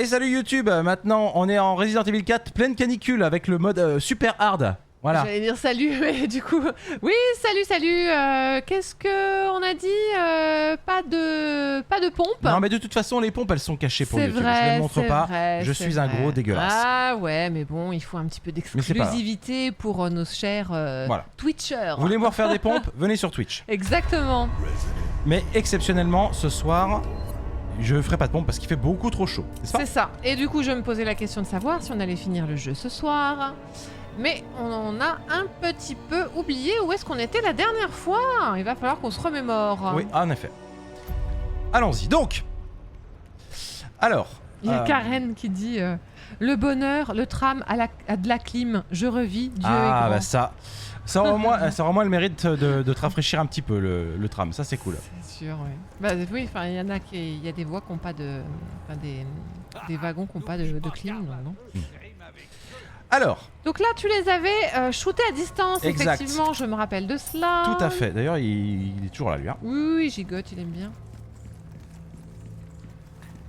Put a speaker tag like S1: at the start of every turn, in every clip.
S1: Et salut YouTube, maintenant on est en Resident Evil 4 pleine canicule avec le mode super hard. Voilà.
S2: J'allais dire salut, mais du coup... Oui, salut. Qu'est-ce qu'on a dit pas de pompe.
S1: Non mais de toute façon les pompes elles sont cachées pour YouTube.
S2: Vrai,
S1: je les montre pas, je suis un gros dégueulasse.
S2: Ah ouais, mais bon, il faut un petit peu d'exclusivité pour nos chers
S1: voilà.
S2: Twitchers.
S1: Vous voulez me voir faire des pompes? Venez sur Twitch.
S2: Exactement.
S1: Mais exceptionnellement ce soir... je ferai pas de pompe parce qu'il fait beaucoup trop chaud.
S2: C'est ça. Et du coup, je me posais la question de savoir si on allait finir le jeu ce soir. Mais on a un petit peu oublié où est-ce qu'on était la dernière fois. Il va falloir qu'on se remémore.
S1: Oui, en effet. Allons-y. Donc, alors...
S2: il y a Karen qui dit le bonheur, le tram a de la clim, je revis, Dieu est grand.
S1: Ah bah ça aura au moins le mérite de te rafraîchir un petit peu le tram, ça c'est cool.
S2: C'est sûr, oui. Bah oui, enfin il y en a il y a des voies qui n'ont pas de... enfin des wagons qui n'ont pas de clim, non
S1: Alors.
S2: Donc là tu les avais shootés à distance,
S1: exact.
S2: Effectivement, je me rappelle de cela.
S1: Tout à fait, d'ailleurs il est toujours là lui. Hein.
S2: Oui, Gigotte, il aime bien.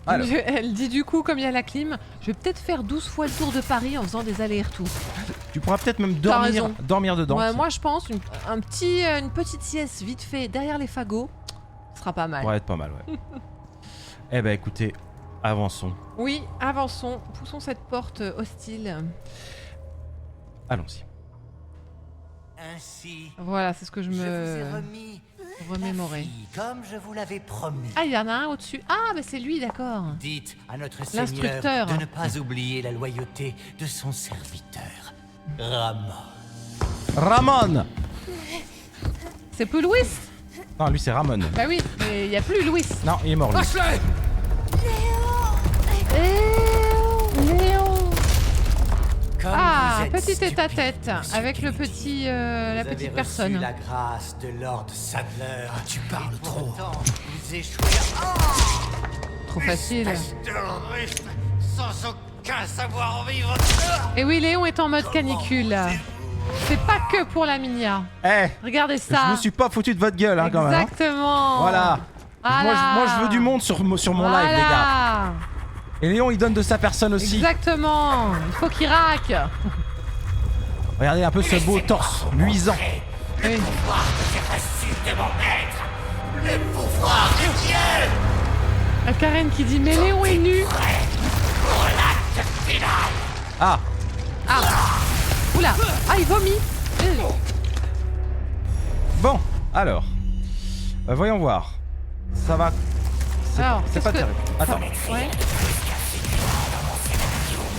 S1: Alors.
S2: Elle dit du coup, comme il y a la clim, je vais peut-être faire 12 fois le tour de Paris en faisant des allers-retours.
S1: Tu pourras peut-être même dormir dedans.
S2: Ouais, moi je pense, une petite sieste vite fait derrière les fagots, ce sera pas mal.
S1: Ça pourrait être pas mal, ouais. Eh ben écoutez, avançons.
S2: Oui, avançons, poussons cette porte hostile.
S1: Allons-y.
S3: Ainsi,
S2: voilà, c'est ce que je
S3: vous ai
S2: me
S3: remis
S2: remémorais.
S3: la fille, comme je vous l'avais promis.
S2: Ah, il y en a un au-dessus. Ah, mais c'est lui, d'accord.
S3: Dites à notre Seigneur
S2: L'instructeur.
S3: de ne pas oublier la loyauté de son serviteur, Ramon.
S1: Ramon.
S2: C'est plus Louis.
S1: Non, lui c'est Ramon.
S2: Bah oui, mais il n'y a plus Louis.
S1: Non, il est mort lui.
S2: Léon.
S3: Comme
S2: Ah,
S3: vous êtes
S2: petit
S3: stupide,
S2: tête-à-tête
S3: monsieur
S2: avec le
S3: Kennedy.
S2: petit,
S3: Vous
S2: la
S3: avez
S2: petite
S3: reçu
S2: personne.
S3: la grâce de Lord Sadler.
S4: Tu parles trop.
S3: Pourtant, vous échouez
S2: Trop facile.
S3: terroriste sans aucun savoir-vivre.
S2: Et oui, Léon est en mode canicule. C'est pas que pour la Minia.
S1: Eh,
S2: Regardez
S1: je
S2: ça.
S1: me suis pas foutu de votre gueule hein, quand même. Hein.
S2: Exactement.
S1: Voilà.
S2: Voilà.
S1: Moi je veux du monde sur mon live les gars. Et Léon il donne de sa personne aussi.
S2: Exactement. Il faut qu'il raque.
S1: Regardez un peu ce beau torse luisant.
S2: Oui. La Karen qui dit mais Léon est nu.
S1: Ah.
S2: Ah. Oula. Ah, il vomit.
S1: Bon, alors. Voyons voir. Ça va.
S2: Alors,
S1: C'est pas
S2: qu'est-ce que-
S1: terrible. Attends.
S2: Ouais.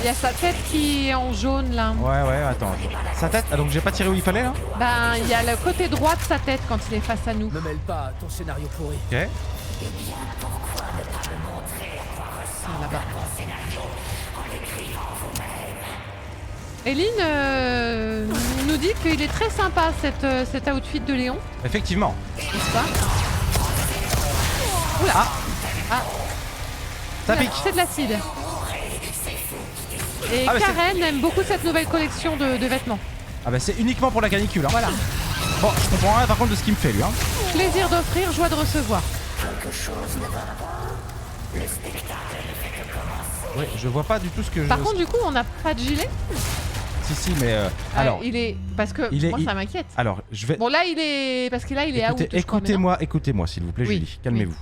S2: Il y a sa tête qui est en jaune là.
S1: Ouais, attends. Sa tête. Ah, donc j'ai pas tiré où il fallait là?
S2: Ben, il y a le côté droit de sa tête quand il est face à nous.
S4: Me mêle pas à ton scénario pourri.
S1: Ok.
S2: Ah, là-bas. Eline nous dit qu'il est très sympa cet outfit de Léon,
S1: Effectivement.
S2: n'est-ce pas? Oula. Ah.
S1: Ça pique.
S2: C'est de l'acide. Et
S1: Ah, bah,
S2: Karen aime beaucoup cette nouvelle collection de vêtements.
S1: Ah bah c'est uniquement pour la canicule. Hein.
S2: Voilà.
S1: Bon, je comprends rien par contre de ce qu'il me fait lui. Hein.
S2: Plaisir d'offrir, joie de recevoir.
S1: Ouais, je vois pas du tout ce que je.
S2: Par contre, du coup, on n'a pas de gilet.
S1: Si, mais alors.
S2: Il est parce que moi ça m'inquiète.
S1: Alors, je vais.
S2: Bon là, il est parce que là, il est out. je crois, mais non.
S1: Écoutez-moi, s'il vous plaît,
S2: Oui,
S1: Julie. Calmez-vous.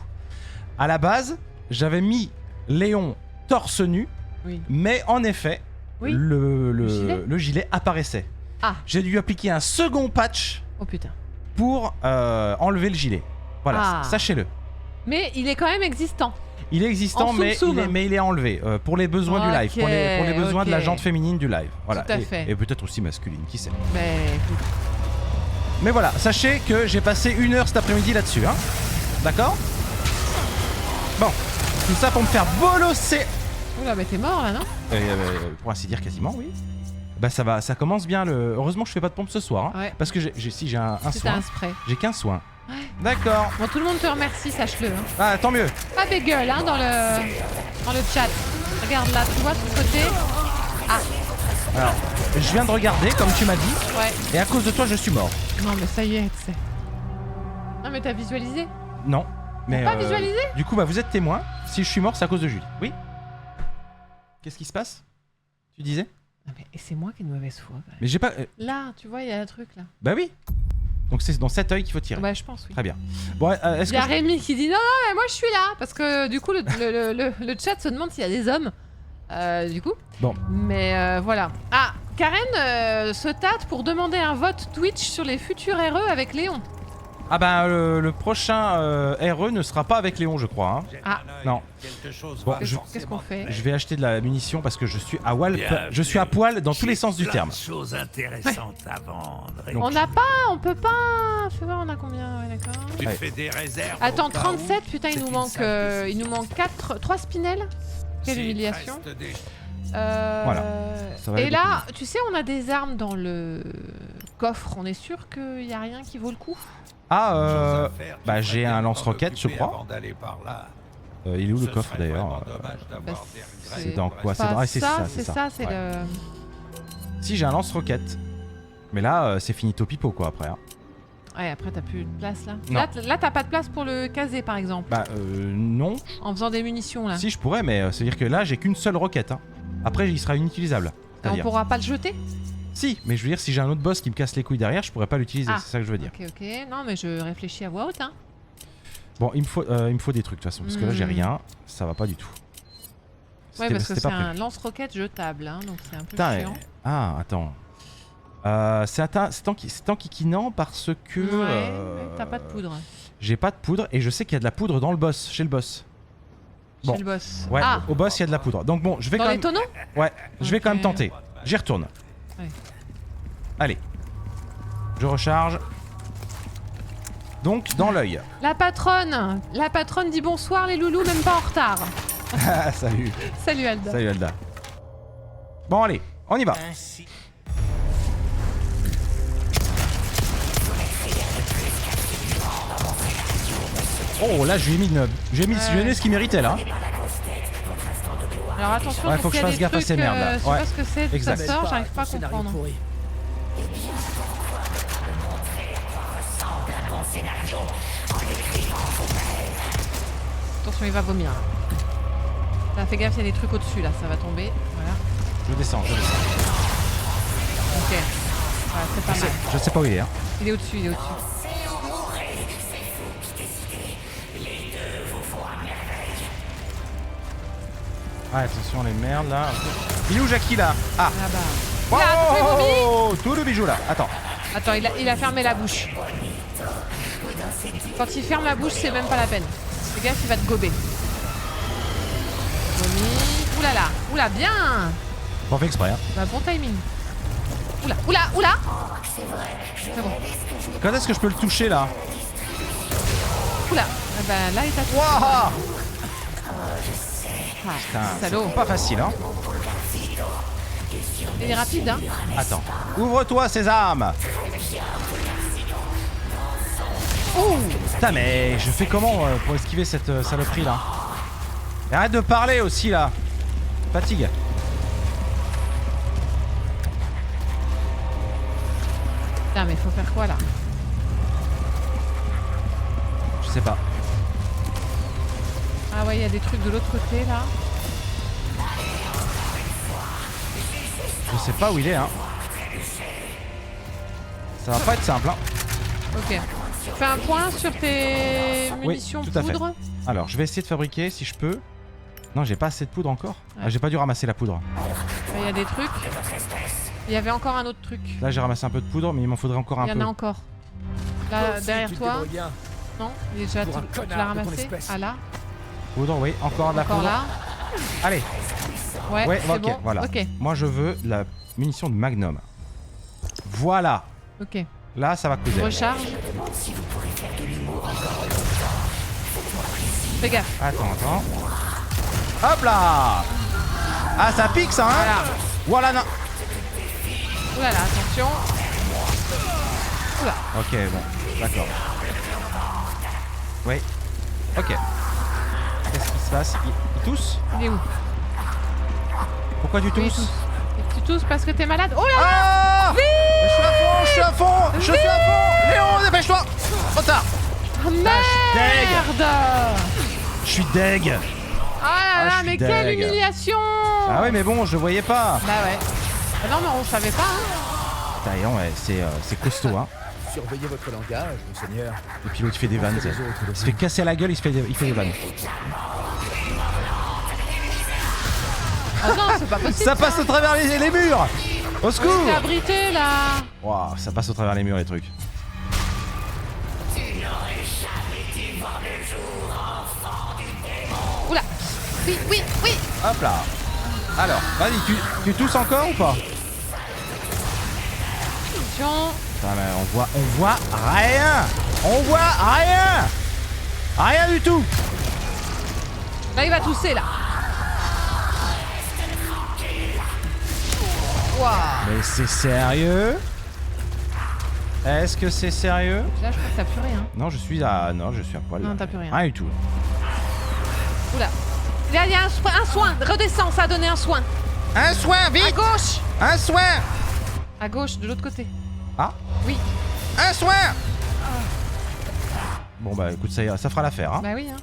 S1: À la base, j'avais mis Léon torse nu,
S2: Oui.
S1: mais en effet,
S2: Oui.
S1: le gilet apparaissait.
S2: Ah.
S1: J'ai dû appliquer un second patch
S2: Oh putain.
S1: pour enlever le gilet. Voilà,
S2: Ah.
S1: sachez-le.
S2: Mais il est quand même existant.
S1: Il est existant,
S2: En soum-soum.
S1: mais il est enlevé pour les besoins du live, pour les besoins de la jante féminine du live. Voilà.
S2: Tout à fait.
S1: Et peut-être aussi masculine, qui sait.
S2: Mais écoute.
S1: Mais voilà, sachez que j'ai passé 1 heure cet après-midi là-dessus, hein. D'accord? Bon, tout ça pour me faire bolosser.
S2: Oula, mais t'es mort là, non?
S1: Pour ainsi dire, quasiment, oui. Bah ça va, ça commence bien. Heureusement que je fais pas de pompe ce soir, hein,
S2: Ouais.
S1: parce que j'ai un
S2: C'était
S1: soin.
S2: un spray.
S1: J'ai qu'un soin.
S2: Ouais.
S1: D'accord.
S2: Bon, tout le monde te remercie, sache-le. Hein.
S1: Ah, tant mieux.
S2: Pas des gueules hein, dans le chat. Regarde là, tu vois, de ce côté. Ah,
S1: Alors, je viens de regarder, comme tu m'as dit,
S2: ouais.
S1: et à cause de toi, je suis mort.
S2: Non, mais ça y est, tu sais. Non, mais t'as visualisé?
S1: Non. Mais
S2: Pas visualisé?
S1: du coup, bah vous êtes témoin. Si je suis mort, c'est à cause de Julie. Oui. Qu'est-ce qui se passe? Tu disais?
S2: Ah, mais c'est moi qui ai de mauvaise foi. Quand même.
S1: Mais j'ai pas...
S2: Là, tu vois, il y a un truc là.
S1: Bah oui. Donc c'est dans cet œil qu'il faut tirer.
S2: Bah, je pense, oui.
S1: Très bien. Bon, est-ce
S2: Il y
S1: que...
S2: a Rémi qui dit non, non, mais moi je suis là. Parce que du coup, le chat se demande s'il y a des hommes. Du coup.
S1: Bon.
S2: Mais voilà. Ah, Karen se tâte pour demander un vote Twitch sur les futurs RE avec Léon.
S1: Ah bah le prochain RE ne sera pas avec Léon, je crois. Hein.
S2: Ah.
S1: Non. Bon,
S2: Qu'est-ce qu'on fait?
S1: je vais acheter de la munition parce que je suis à poil dans tous les sens du terme.
S3: Choses intéressantes à vendre.
S1: Donc-
S2: On n'a pas, on peut pas. Fais voir, on a combien? Ouais, d'accord.
S3: Tu
S1: Ouais.
S3: fais des réserves.
S2: Attends,
S3: au cas
S2: 37,
S3: où,
S2: putain,
S3: c'est
S2: il
S3: une
S2: nous manque 3 spinels. Quelle
S3: S'il
S2: humiliation.
S3: reste des-
S1: Voilà. Ça va
S2: Et
S1: aller
S2: là, tu sais, on a des armes dans le coffre. On est sûr qu'il n'y a rien qui vaut le coup?
S1: Ah,
S3: choses à faire, tu
S1: bah
S3: ferais
S1: j'ai
S3: bien
S1: un
S3: de t'en
S1: lance-roquette, je
S3: occuper
S1: crois.
S3: avant d'aller par là.
S1: Il est où le
S3: Ce
S1: coffre
S3: serait
S1: d'ailleurs?
S3: vraiment dommage d'avoir
S2: Bah,
S3: des
S2: c'est
S3: regrets.
S1: C'est dans quoi? C'est
S2: Enfin,
S1: dans... Ah, c'est ça,
S2: c'est ça, c'est
S1: Ouais.
S2: le.
S1: Si, j'ai un lance-roquette. Mais là, c'est finito pipo quoi après. Hein.
S2: Ouais, après t'as plus de place là.
S1: Non.
S2: Là, t'as pas de place pour le caser par exemple.
S1: Bah non.
S2: En faisant des munitions là.
S1: Si, je pourrais, mais c'est-à-dire que là, j'ai qu'une seule roquette. Hein. Après, il sera inutilisable.
S2: Et on
S1: C'est-à-dire...
S2: pourra pas le jeter?
S1: Si, mais je veux dire, si j'ai un autre boss qui me casse les couilles derrière, je pourrais pas l'utiliser.
S2: Ah.
S1: C'est ça que je veux dire.
S2: Ok, ok. Non, mais je réfléchis à voix haute, hein.
S1: Bon, il me faut des trucs de toute façon, parce que là, j'ai rien. Ça va pas du tout.
S2: Ouais,
S1: C'était-
S2: parce que
S1: c'était
S2: c'est
S1: pas prévu.
S2: un lance-roquette jetable, hein, donc c'est un peu
S1: Putain,
S2: chiant.
S1: Ah, attends. C'est enquiquinant parce que...
S2: Ouais, t'as pas de poudre.
S1: J'ai pas de poudre et je sais qu'il y a de la poudre dans le boss, chez le boss. Bon.
S2: Chez le boss.
S1: Ouais,
S2: Ah,
S1: au boss, il y a de la poudre. Donc bon, je vais
S2: dans
S1: quand
S2: les
S1: même...
S2: tonneaux?
S1: Ouais, je vais quand même
S2: Ok.
S1: tenter. J'y retourne.
S2: Ouais.
S1: Allez. Je recharge. Donc, dans l'œil.
S2: La patronne dit bonsoir les loulous, même pas en retard.
S1: Ah, salut.
S2: Salut Alda.
S1: Salut Alda. Bon, allez, on y va.
S3: Ainsi,
S1: Oh, là, je lui ai mis ce qu'il méritait, là.
S2: Alors attention,
S1: Ouais,
S2: parce
S1: faut que
S2: qu'il
S1: je
S2: y a
S1: fasse
S2: des
S1: gaffe à
S2: trucs,
S1: ces merdes, là.
S2: je sais
S1: Ouais.
S2: pas ce que c'est, d'où
S1: Exact.
S2: ça sort, j'arrive pas à
S4: Ton scénario
S2: comprendre.
S4: pourri.
S2: Attention, il va vomir. Là, fais gaffe, il y a des trucs au-dessus, là, ça va tomber. Voilà.
S1: Je descends.
S2: Ok. Voilà, c'est pas mal.
S1: Je sais pas où il est, hein.
S2: Il est au-dessus, il est au-dessus.
S1: Ah, attention, les merdes, là. Il est où, Jackie, là? Ah.
S2: Là-bas.
S1: Oh,
S2: Là, attention, il vomit.
S1: oh, tout le bijou, là. Attends.
S2: Attends, il a fermé la bouche. Quand il ferme la bouche, c'est même pas la peine. Fais gaffe, il va te gober. Vomi. Oulala, oula, bien.
S1: Pas fait exprès, hein.
S2: Bah, bon timing. Oula, oula, oula. C'est bon.
S1: Quand est-ce que je peux le toucher, là?
S2: Oula. Ah bah, là, il t'a touché.
S1: Waouh.
S2: Ah,
S1: Putain,
S2: salaud.
S1: c'est pas facile, hein.
S2: Il est rapide, hein.
S1: Attends. Ouvre-toi, Sésame.
S2: Oh.
S1: Putain, mais je fais comment pour esquiver cette saloperie, là? Et arrête de parler aussi, là. Fatigue.
S2: Putain, mais faut faire quoi, là?
S1: Je sais pas.
S2: Ah ouais, il y a des trucs de l'autre côté, là.
S1: Je sais pas où il est, hein. Ça va pas être simple, hein.
S2: Ok. Fais un point sur tes munitions
S1: tout à fait.
S2: poudre.
S1: Alors, je vais essayer de fabriquer si je peux. Non, j'ai pas assez de poudre encore.
S2: Ouais.
S1: Ah, j'ai pas dû ramasser la poudre.
S2: Il y a des trucs. Il y avait encore un autre truc.
S1: Là, j'ai ramassé un peu de poudre, mais il m'en faudrait encore un
S2: Il y
S1: peu.
S2: en a encore.
S4: Toi
S2: Là,
S4: aussi,
S2: derrière
S4: tu te
S2: toi.
S4: débrouilles bien.
S2: Non, il est déjà
S4: Pour un
S2: tu l'as
S4: connard de ton
S2: ramassé.
S4: espèce.
S2: Ah là.
S1: Poudre, oui. Encore de la
S2: Encore
S1: poudre.
S2: là.
S1: Allez.
S2: Ouais,
S1: Ouais,
S2: c'est
S1: ok,
S2: bon.
S1: voilà.
S2: Ok,
S1: Moi, je veux de la munition de Magnum. Voilà.
S2: ok.
S1: Là, ça va
S2: Je
S1: causer.
S2: recharge. Fais gaffe.
S1: Attends. Hop là. Ah, ça pique, ça, hein. Voilà, non.
S2: Ouh là là, attention. Oula.
S1: Ok, bon. D'accord. Oui. Ok. Qu'est-ce qui se passe? Il tousse?
S2: Il est où?
S1: Pourquoi tu
S2: Oui, il
S1: tousses?
S2: tousse. Et tu tousses parce que t'es malade. Oh là là.
S1: Ah! Je suis à fond! Je suis à fond! Léon, dépêche-toi! Trop tard!
S2: Ah, merde.
S1: Je suis deg!
S2: Ah là là,
S1: je suis
S2: mais quelle
S1: deg.
S2: humiliation!
S1: Ah ouais, mais bon, je le voyais pas.
S2: Bah ouais. Ah non, mais on savait pas, hein.
S1: Putain, non, ouais, c'est costaud, hein.
S4: Surveillez votre langage, monseigneur.
S1: Le pilote, il fait des vannes.
S4: Les autres,
S1: Il se fait casser la gueule, il fait des vannes.
S2: Ah non, c'est pas possible.
S1: Ça passe au travers les murs. Au secours.
S2: T'es abrité là.
S1: Waouh, ça passe au travers les murs, les trucs.
S2: Oula. Oui, oui, oui.
S1: Hop là. Alors, vas-y, tu tousses encore ou pas?
S2: Attention.
S1: Putain, mais on voit rien. On voit rien. Rien du tout.
S2: Là, il va tousser là. Waouh.
S1: Mais c'est sérieux? Est-ce que c'est sérieux?
S2: Là, je crois que t'as plus rien.
S1: Non, je suis à poil.
S2: Non, t'as plus rien.
S1: Rien du tout.
S2: Oula. Là, il y a un soin. Redescends, ça a donné un soin.
S1: Un soin,
S2: À
S1: vite.
S2: gauche.
S1: Un soin.
S2: À gauche, de l'autre côté.
S1: Ah,
S2: Oui.
S1: un soin. Bon bah écoute, ça fera l'affaire, hein.
S2: Bah oui, hein.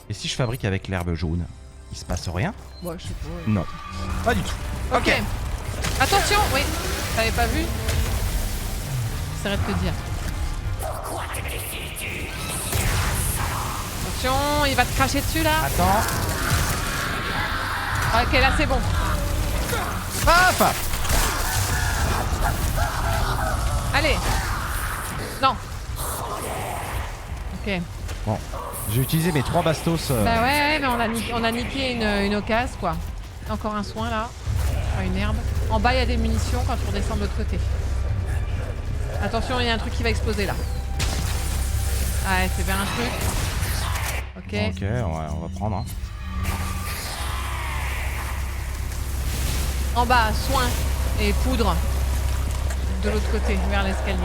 S1: Et si je fabrique avec l'herbe jaune, il se passe rien?
S2: Bon, je sais pas.
S1: Non, pas du tout.
S2: Ok. Attention, oui. T'avais pas vu? J'essaierai de te dire. Attention, il va te cracher dessus là.
S1: Attends.
S2: Ok, là c'est bon.
S1: Hop.
S2: Allez. Non. Ok.
S1: Bon, j'ai utilisé mes 3 bastos.
S2: Bah ouais, mais on a niqué une occasion quoi. Encore un soin là. Enfin, une herbe. En bas il y a des munitions quand on redescend de l'autre côté. Attention, il y a un truc qui va exploser là. Ah ouais, c'est bien un truc. Ok.
S1: Ok, on va prendre. Hein.
S2: En bas, soin et poudre. De l'autre côté, vers l'escalier.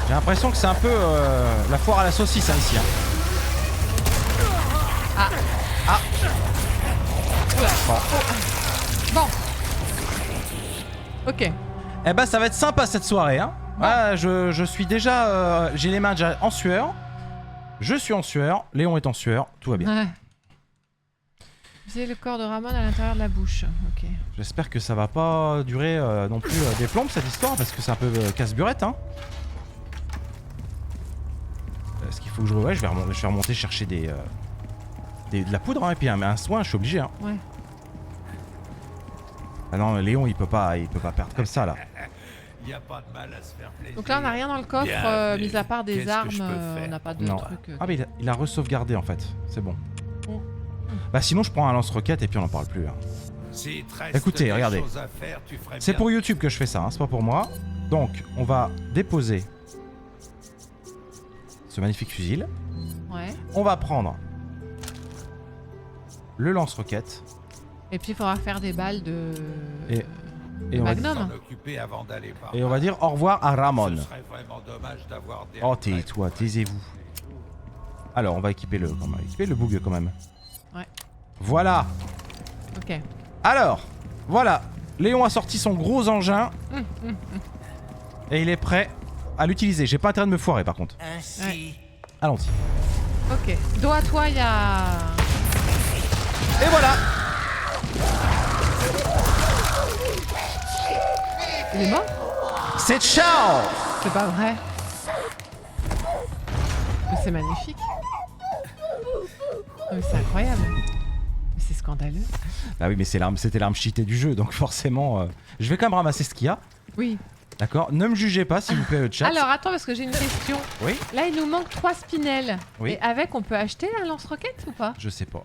S1: J'ai l'impression que c'est un peu la foire à la saucisse hein, ici. Hein.
S2: Ah.
S1: Ah.
S2: Oula.
S1: Bon.
S2: Bon. Ok.
S1: Eh ben ça va être sympa cette soirée. Hein. Ah, je suis déjà... j'ai les mains déjà en sueur. Je suis en sueur. Léon est en sueur. Tout va bien.
S2: Ouais. Vous avez le corps de Ramon à l'intérieur de la bouche. Ok.
S1: J'espère que ça va pas durer non plus des plombes cette histoire parce que c'est un peu casse-burette. Hein. Ce qu'il faut que je... Ouais, je vais remonter chercher de la poudre hein, et puis un soin, je suis obligé. Hein.
S2: Ouais.
S1: Ah non, Léon il peut pas perdre comme ça là.
S3: Y a pas de mal à se faire plaisir.
S2: Donc là, on n'a rien dans le coffre,
S3: Bienvenue.
S2: mis à part des
S3: Qu'est-ce que
S2: armes.
S3: je peux faire
S2: On n'a pas de
S1: Non.
S2: trucs.
S1: Ah mais il a re-sauvegardé en fait, c'est bon.
S2: Oh.
S1: Bah sinon je prends un lance-roquette et puis on en parle plus. Hein.
S3: S'il te reste
S1: Écoutez,
S3: des
S1: regardez.
S3: choses à faire, tu ferais
S1: C'est
S3: bien.
S1: pour YouTube que je fais ça, hein, c'est pas pour moi. Donc on va déposer ce magnifique fusil.
S2: Ouais.
S1: On va prendre le lance-roquette
S2: Et puis, il faudra faire des balles de.
S1: et on va,
S2: Magnum.
S3: S'en occuper avant d'aller par
S1: et on va
S3: là.
S1: dire au revoir à Ramon.
S3: Ce serait vraiment dommage d'avoir des
S1: Oh
S3: regrets.
S1: tais-toi, taisez-vous. Alors on va équiper le boug quand même.
S2: Ouais.
S1: Voilà.
S2: Ok.
S1: Alors, voilà. Léon a sorti son gros engin. Et il est prêt à l'utiliser. J'ai pas intérêt de me foirer par contre.
S3: Ainsi,
S1: Allons-y.
S2: Ok. Dos à toi, il y a.
S1: Et voilà.
S2: Il est mort?
S1: C'est ciao.
S2: C'est pas vrai. Mais c'est magnifique. Mais c'est incroyable. Mais c'est scandaleux.
S1: Ah oui mais c'était l'arme cheatée du jeu donc forcément je vais quand même ramasser ce qu'il y a.
S2: Oui.
S1: D'accord. Ne me jugez pas s'il vous plaît le chat.
S2: Alors attends parce que j'ai une question.
S1: Oui.
S2: Là il nous manque 3 spinels.
S1: Oui.
S2: Et avec on peut acheter un lance-roquette ou pas?
S1: Je sais pas.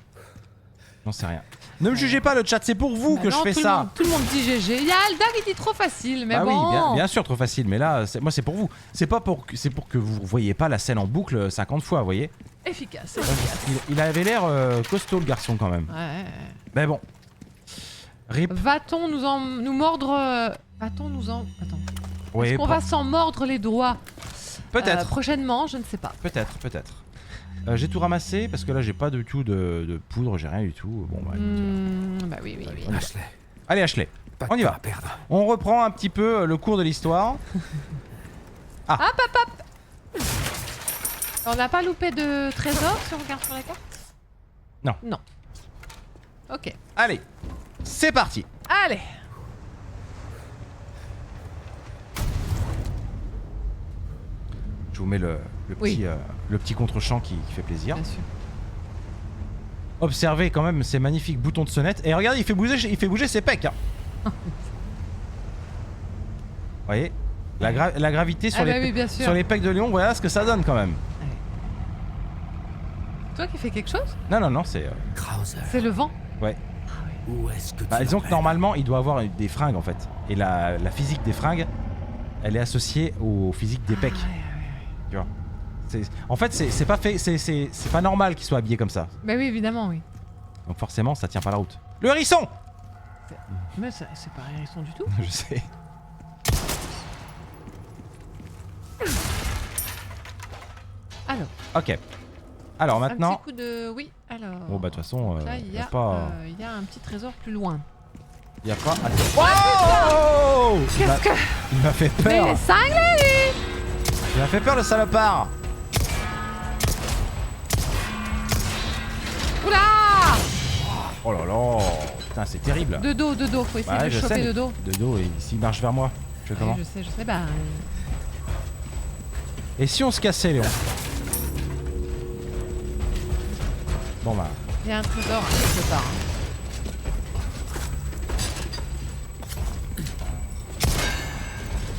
S1: J'en sais rien. Ne me jugez pas le chat, c'est pour vous
S2: Bah
S1: que
S2: non,
S1: je fais
S2: tout le
S1: ça.
S2: monde- tout le monde dit GG. Il y a Aldag qui dit trop facile mais
S1: Ah
S2: bon.
S1: oui, bien sûr trop facile mais là moi c'est pour vous. C'est pour que vous voyez pas la scène en boucle 50 fois, vous voyez.
S2: Efficace.
S1: Il avait l'air costaud le garçon quand même.
S2: Ouais.
S1: Mais bon. Rip.
S2: Va-t-on nous mordre Va-t-on nous en... Attends.
S1: Oui,
S2: Est-ce qu'on va s'en mordre les doigts
S1: peut-être.
S2: prochainement, je ne sais pas.
S1: Peut-être. J'ai tout ramassé parce que là j'ai pas du tout de poudre, j'ai rien du tout. Bon bah, écoute,
S2: Bah oui.
S4: Ashley,
S1: allez Ashley,
S4: pas
S1: on y
S4: de temps
S1: va.
S4: à perdre.
S1: On reprend un petit peu le cours de l'histoire.
S2: On n'a pas loupé de trésor si on regarde sur la carte?
S1: Non.
S2: Non. Ok.
S1: Allez, c'est parti.
S2: Allez.
S1: Je vous mets le
S2: Oui.
S1: petit contre-champ qui fait plaisir.
S2: Bien sûr.
S1: Observez quand même ces magnifiques boutons de sonnette. Et regardez, il fait bouger ses pecs. Hein. Vous voyez la gravité sur,
S2: Ah bah oui, bien sûr.
S1: sur les pecs de Léon, voilà ce que ça donne quand même.
S2: Toi qui fais quelque chose?
S1: Non, non, non, c'est...
S3: Krauser,
S2: C'est le vent.
S1: ouais.
S3: où est-ce que tu
S1: Bah, disons que
S3: l'emmènes?
S1: normalement, il doit avoir des fringues en fait. Et la physique des fringues, elle est associée au physique des pecs. Tu vois. En fait, c'est pas fait, c'est pas normal qu'il soit habillé comme ça.
S2: Bah oui, évidemment, oui.
S1: Donc forcément, ça tient pas la route. Le hérisson.
S2: Mais c'est pas un hérisson du tout.
S1: Je sais.
S2: Alors,
S1: Ok. Alors maintenant...
S2: un petit coup de... Oui, alors...
S1: Bon bah de toute façon,
S2: Là, il y a un petit trésor plus loin.
S1: y a pas... Oh,
S2: Qu'est-ce que...
S1: il m'a fait
S2: Mais il
S1: peur.
S2: est cinglé, lui.
S1: Il m'a fait peur le salopard.
S2: Oula.
S1: Oh là là. Putain, c'est terrible.
S2: De dos, faut essayer
S1: Bah,
S2: de
S1: je
S2: choper
S1: sais,
S2: de dos.
S1: De dos, et s'il marche vers moi, je fais comment?
S2: Oui, je sais, bah...
S1: Et si on se cassait, Léon? Bon bah...
S2: Il y a un trésor, hein, quelque part. Hein.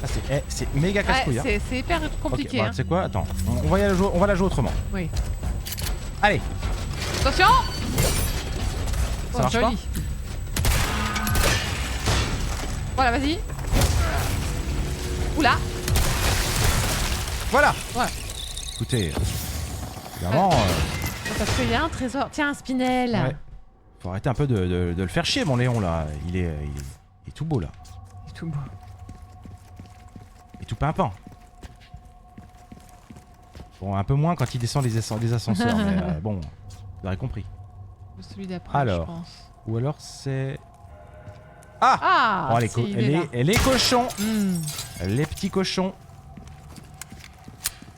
S1: Ah, c'est méga casse-couille.
S2: Ouais, c'est hyper compliqué.
S1: Ok, bah,
S2: hein.
S1: tu sais quoi? Attends, on va la jouer autrement.
S2: Oui.
S1: Allez,
S2: Attention.
S1: ça marche
S2: joli. Voilà, vas-y. Oula.
S1: voilà.
S2: Ouais.
S1: Écoutez, évidemment,
S2: Parce qu'il y a un trésor. Tiens, un spinel.
S1: ouais. Faut arrêter un peu de le faire chier, mon Léon là. Il est tout beau là.
S2: C'est tout beau.
S1: Et tout pimpant. Bon, un peu moins quand il descend des ascenseurs, mais bon, vous aurez compris.
S2: Celui d'après,
S1: Alors.
S2: je pense.
S1: Ou alors c'est... Ah,
S2: Ah,
S1: oh,
S2: si, il est là.
S1: les cochons.
S2: Hmm.
S1: Les petits cochons.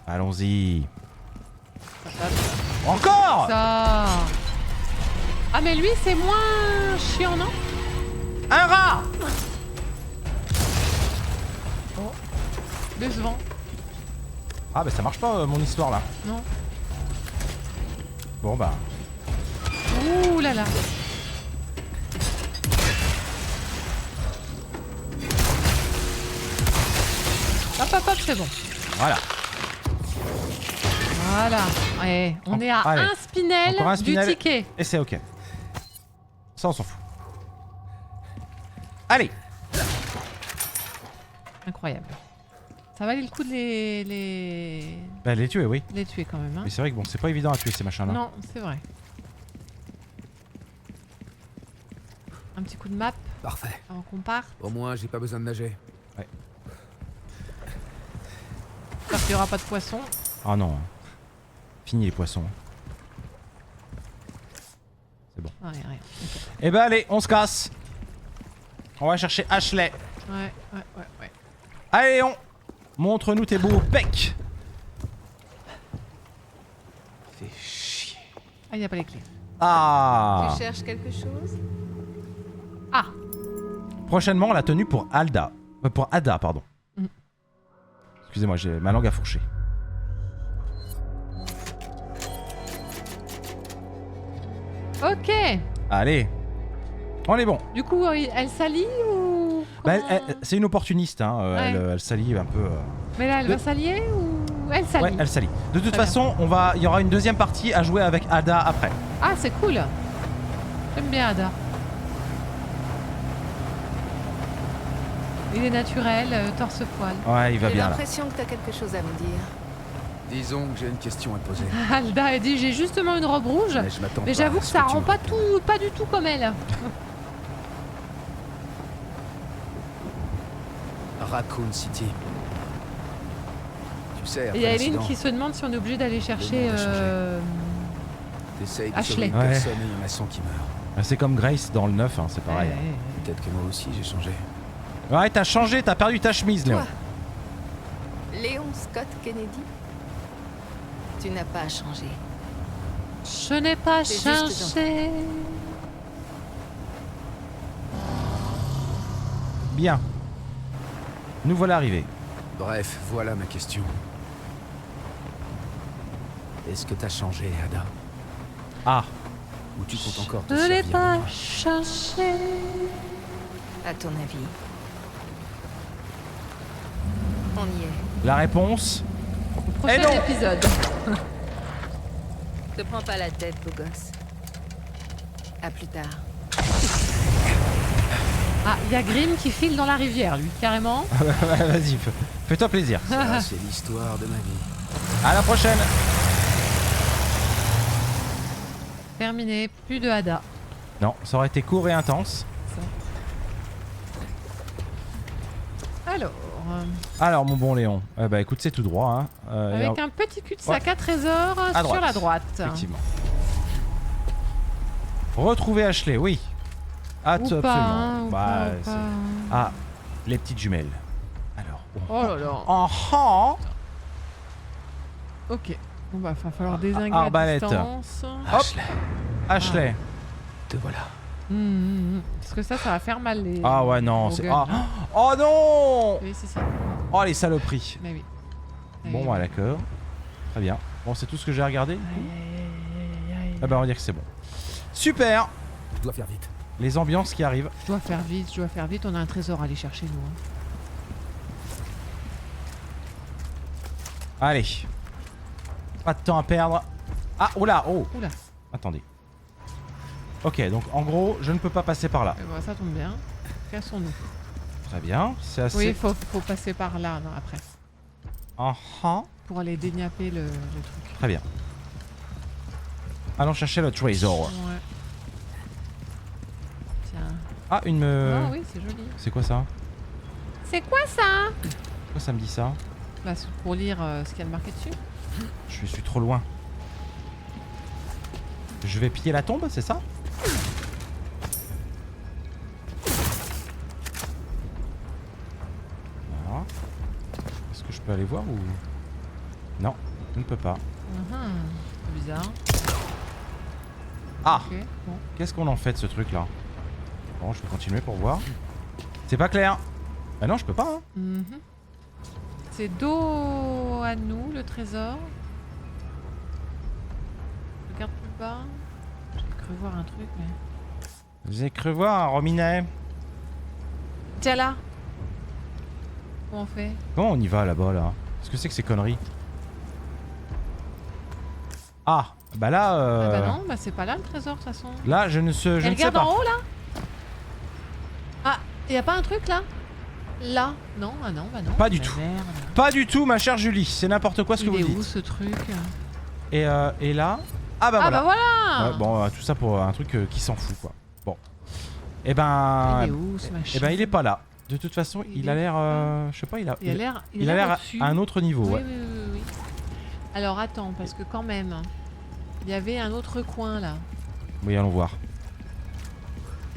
S1: Allons-y. Encore.
S2: Ça. Ah, mais lui, c'est moins chiant, non?
S1: Un rat.
S2: Décevant.
S1: Ah bah ça marche pas mon histoire là.
S2: Non.
S1: Bon bah...
S2: Ouh là là. Hop, hop, hop, c'est bon.
S1: Voilà.
S2: Voilà. Ouais, on est à
S1: Allez.
S2: un spinel,
S1: Encore un spinel.
S2: du ticket.
S1: Et c'est ok. Ça on s'en fout. Allez.
S2: Incroyable. Ça valait le coup de
S1: Bah les tuer, oui.
S2: les tuer quand même. Hein.
S1: Mais c'est vrai que bon, c'est pas évident à tuer ces machins là.
S2: Non, c'est vrai. Un petit coup de map
S4: Parfait.
S2: avant qu'on parte.
S4: Au moins, j'ai pas besoin de nager.
S2: J'espère qu'il n'y aura pas de poisson.
S1: Ah non. Fini les poissons. C'est bon.
S2: Ah, rien. Ok.
S1: Eh bah allez, on se casse. On va chercher Ashley.
S2: Ouais.
S1: Allez Léon, montre-nous tes beaux pecs. Fais chier.
S2: Ah, il n'y a pas les clés.
S1: Ah.
S5: Tu cherches quelque chose?
S2: Ah,
S1: Prochainement la tenue pour Alda. Pour Ada, pardon.
S2: Mm.
S1: Excusez-moi, j'ai ma langue à fourcher.
S2: ok.
S1: Allez. On est bon.
S2: Du coup, elle s'allie ou...
S1: Bah,
S2: comment-
S1: c'est une opportuniste, hein.
S2: Ouais.
S1: Elle s'allie un peu.
S2: Mais là, elle va s'allier ou... Elle s'allie.
S1: Ouais, elle s'allie. De toute
S2: Très bien.
S1: façon, il y aura une deuxième partie à jouer avec Ada après.
S2: Ah, c'est cool. J'aime bien Ada. Il est naturel, torse-poil.
S1: Ouais, il va
S5: J'ai
S1: bien là.
S5: l'impression que t'as quelque chose à me dire.
S4: Disons que j'ai une question à te poser.
S2: Alda, elle dit j'ai justement une robe rouge.
S4: Mais je m'attends
S2: Mais
S4: pas
S2: j'avoue
S4: à
S2: que
S4: ce
S2: ça
S4: tu
S2: rend
S4: me
S2: pas
S4: répondes.
S2: pas du tout comme elle.
S4: Raccoon City. Tu sais,
S2: Et il y a
S4: après
S2: Eileen
S4: l'incident,
S2: qui se demande si on est obligé d'aller chercher.
S4: Le monde a changé. t'essayes de
S2: Ashley.
S4: sauver une
S1: Ouais.
S4: personne et il y en a 100 qui meurent.
S1: C'est comme Grace dans le 9, hein, c'est pareil.
S2: Ouais.
S4: Peut-être que moi aussi j'ai changé.
S1: Ouais, t'as changé, t'as perdu ta chemise, Léon.
S5: Toi. Léon Scott Kennedy? Tu n'as pas changé.
S2: Je n'ai pas
S5: C'est juste
S2: changé.
S1: Bien. Nous voilà arrivés.
S4: Bref, voilà ma question. Est-ce que t'as changé, Ada?
S1: Ah,
S4: Ou tu comptes encore te
S2: Je n'ai
S4: servir de
S2: pas
S4: moi?
S2: changé.
S5: À ton avis. On y est.
S1: la réponse.
S2: Prochain
S1: non.
S2: épisode.
S5: Te prends pas la tête, beau gosse. À plus tard.
S2: Ah, il y a Grimm qui file dans la rivière, lui, carrément.
S1: Vas-y, fais-toi plaisir.
S4: Ça, c'est l'histoire de ma vie.
S1: À la prochaine.
S2: Terminé, plus de Ada.
S1: Non, ça aurait été court et intense.
S2: Alors,
S1: mon bon Léon, bah écoute, c'est tout droit. Hein.
S2: avec un petit cul-de-sac à trésor
S1: À
S2: sur la droite.
S1: Effectivement. Retrouver Ashley, oui.
S2: Ou
S1: Absolument.
S2: pas, hein, ou
S1: Bah,
S2: pas, ou
S1: c'est-
S2: pas.
S1: Ah, les petites jumelles. Alors.
S2: Oh là là.
S1: Oh.
S2: Ok. Bon bah, va falloir dézinguer
S1: Arbalète.
S2: à distance.
S1: Hop.
S4: Ashley,
S1: Ashley.
S4: te voilà.
S2: Parce que ça va faire mal les...
S1: Ah ouais, non,
S2: aux
S1: c'est...
S2: gueules,
S1: Ah.
S2: hein.
S1: Oh non.
S2: Oui, c'est ça.
S1: Oh, les saloperies.
S2: Mais oui.
S1: Bon,
S2: Aïe,
S1: bah d'accord. Très bien. Bon, c'est tout ce que j'ai regardé.
S2: aïe, aïe, aïe, aïe.
S1: Ah bah on va dire que c'est bon. Super.
S4: Je dois faire vite.
S1: Les ambiances qui arrivent.
S2: Je dois faire vite, on a un trésor à aller chercher, nous. Hein.
S1: Allez. Pas de temps à perdre. Ah, oula, oh.
S2: Oula.
S1: Attendez. Ok, donc en gros, je ne peux pas passer par là.
S2: Eh ben, ça tombe bien. Cassons-nous.
S1: Très bien, c'est assez...
S2: Oui, faut passer par là, non, après. Pour aller dégnapper le truc.
S1: Très bien. Allons chercher le trésor.
S2: Ouais. Tiens.
S1: Ah, une...
S2: Ah oui, c'est joli.
S1: C'est quoi ça?
S2: C'est quoi ça?
S1: Pourquoi ça me dit ça?
S2: Bah, c'est pour lire ce qu'il y a de marqué dessus.
S1: Je suis trop loin. Je vais piller la tombe, c'est ça? Voilà. Est-ce que je peux aller voir ou... Non, je ne peux pas.
S2: C'est bizarre.
S1: Ah!
S2: Ok, bon.
S1: Qu'est-ce qu'on en fait de ce truc là? Bon, je vais continuer pour voir. C'est pas clair. Ah non, je peux pas. Hein.
S2: Mhm. C'est dos à nous, le trésor. Regarde plus bas. J'ai cru voir un truc, mais...
S1: Vous avez cru voir un rominet?
S2: Tiens là. Comment on fait?
S1: Comment on y va là-bas là? Qu'est-ce que c'est que ces conneries? Ah! Bah là...
S2: Ah bah non, bah c'est pas là le trésor de toute façon.
S1: Là, je ne sais, je
S2: Et
S1: ne sais
S2: regarde
S1: pas.
S2: en haut là. Ah, y a pas un truc là? Là? Non, ah non, bah non.
S1: Pas du
S2: Bah
S1: tout.
S2: merde.
S1: Pas du tout, ma chère Julie. C'est n'importe quoi ce que
S2: Il
S1: vous
S2: est
S1: dites.
S2: où ce truc?
S1: Et là... Ah bah
S2: Ah
S1: voilà.
S2: bah voilà.
S1: Ouais, bon, tout ça pour un truc qui s'en fout quoi. Bon. Et ben...
S2: Il est où ce machin?
S1: Et ben il est pas là. De toute façon, il a l'air... je sais pas, il a
S2: l'air
S1: l'air
S2: au-dessus.
S1: à un autre niveau,
S2: Oui,
S1: ouais.
S2: oui, oui, oui. Alors attends, parce que quand même, il y avait un autre coin là.
S1: Oui, allons voir.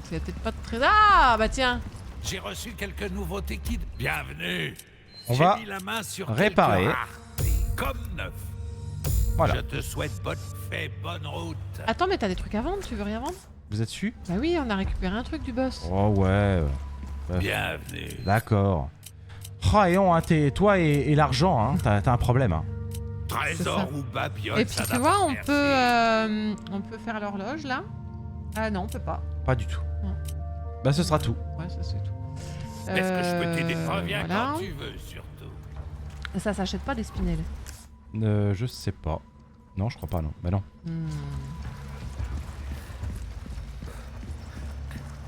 S2: C'est peut-être pas de très... Ah bah tiens.
S3: J'ai reçu quelques nouveautés kid. Bienvenue.
S1: On
S3: J'ai
S1: va
S3: mis la main sur
S1: réparer.
S3: quelques raretés, comme neuf.
S1: Voilà.
S3: Je te souhaite bonne fée, bonne route.
S2: Attends, mais t'as des trucs à vendre, tu veux rien vendre?
S1: Vous êtes su?
S2: Bah oui, on a récupéré un truc du boss.
S1: Oh ouais.
S3: Bienvenue.
S1: D'accord. Oh, et on, hein, toi et l'argent, hein, t'as un problème. Hein.
S3: Trésor
S2: ça.
S3: ou babiole,
S2: Et puis
S3: ça
S2: tu
S3: n'a
S2: vois,
S3: pas
S2: on
S3: merci.
S2: peut faire l'horloge là. Ah non, on peut pas.
S1: Pas du tout.
S2: Non.
S1: Bah ce sera tout.
S2: Ouais, ça c'est tout.
S3: Est-ce que je peux t'aider? Reviens
S2: voilà.
S3: quand tu veux, surtout.
S2: Ça s'achète pas des spinels.
S1: Je sais pas. Non, je crois pas, non. Bah non.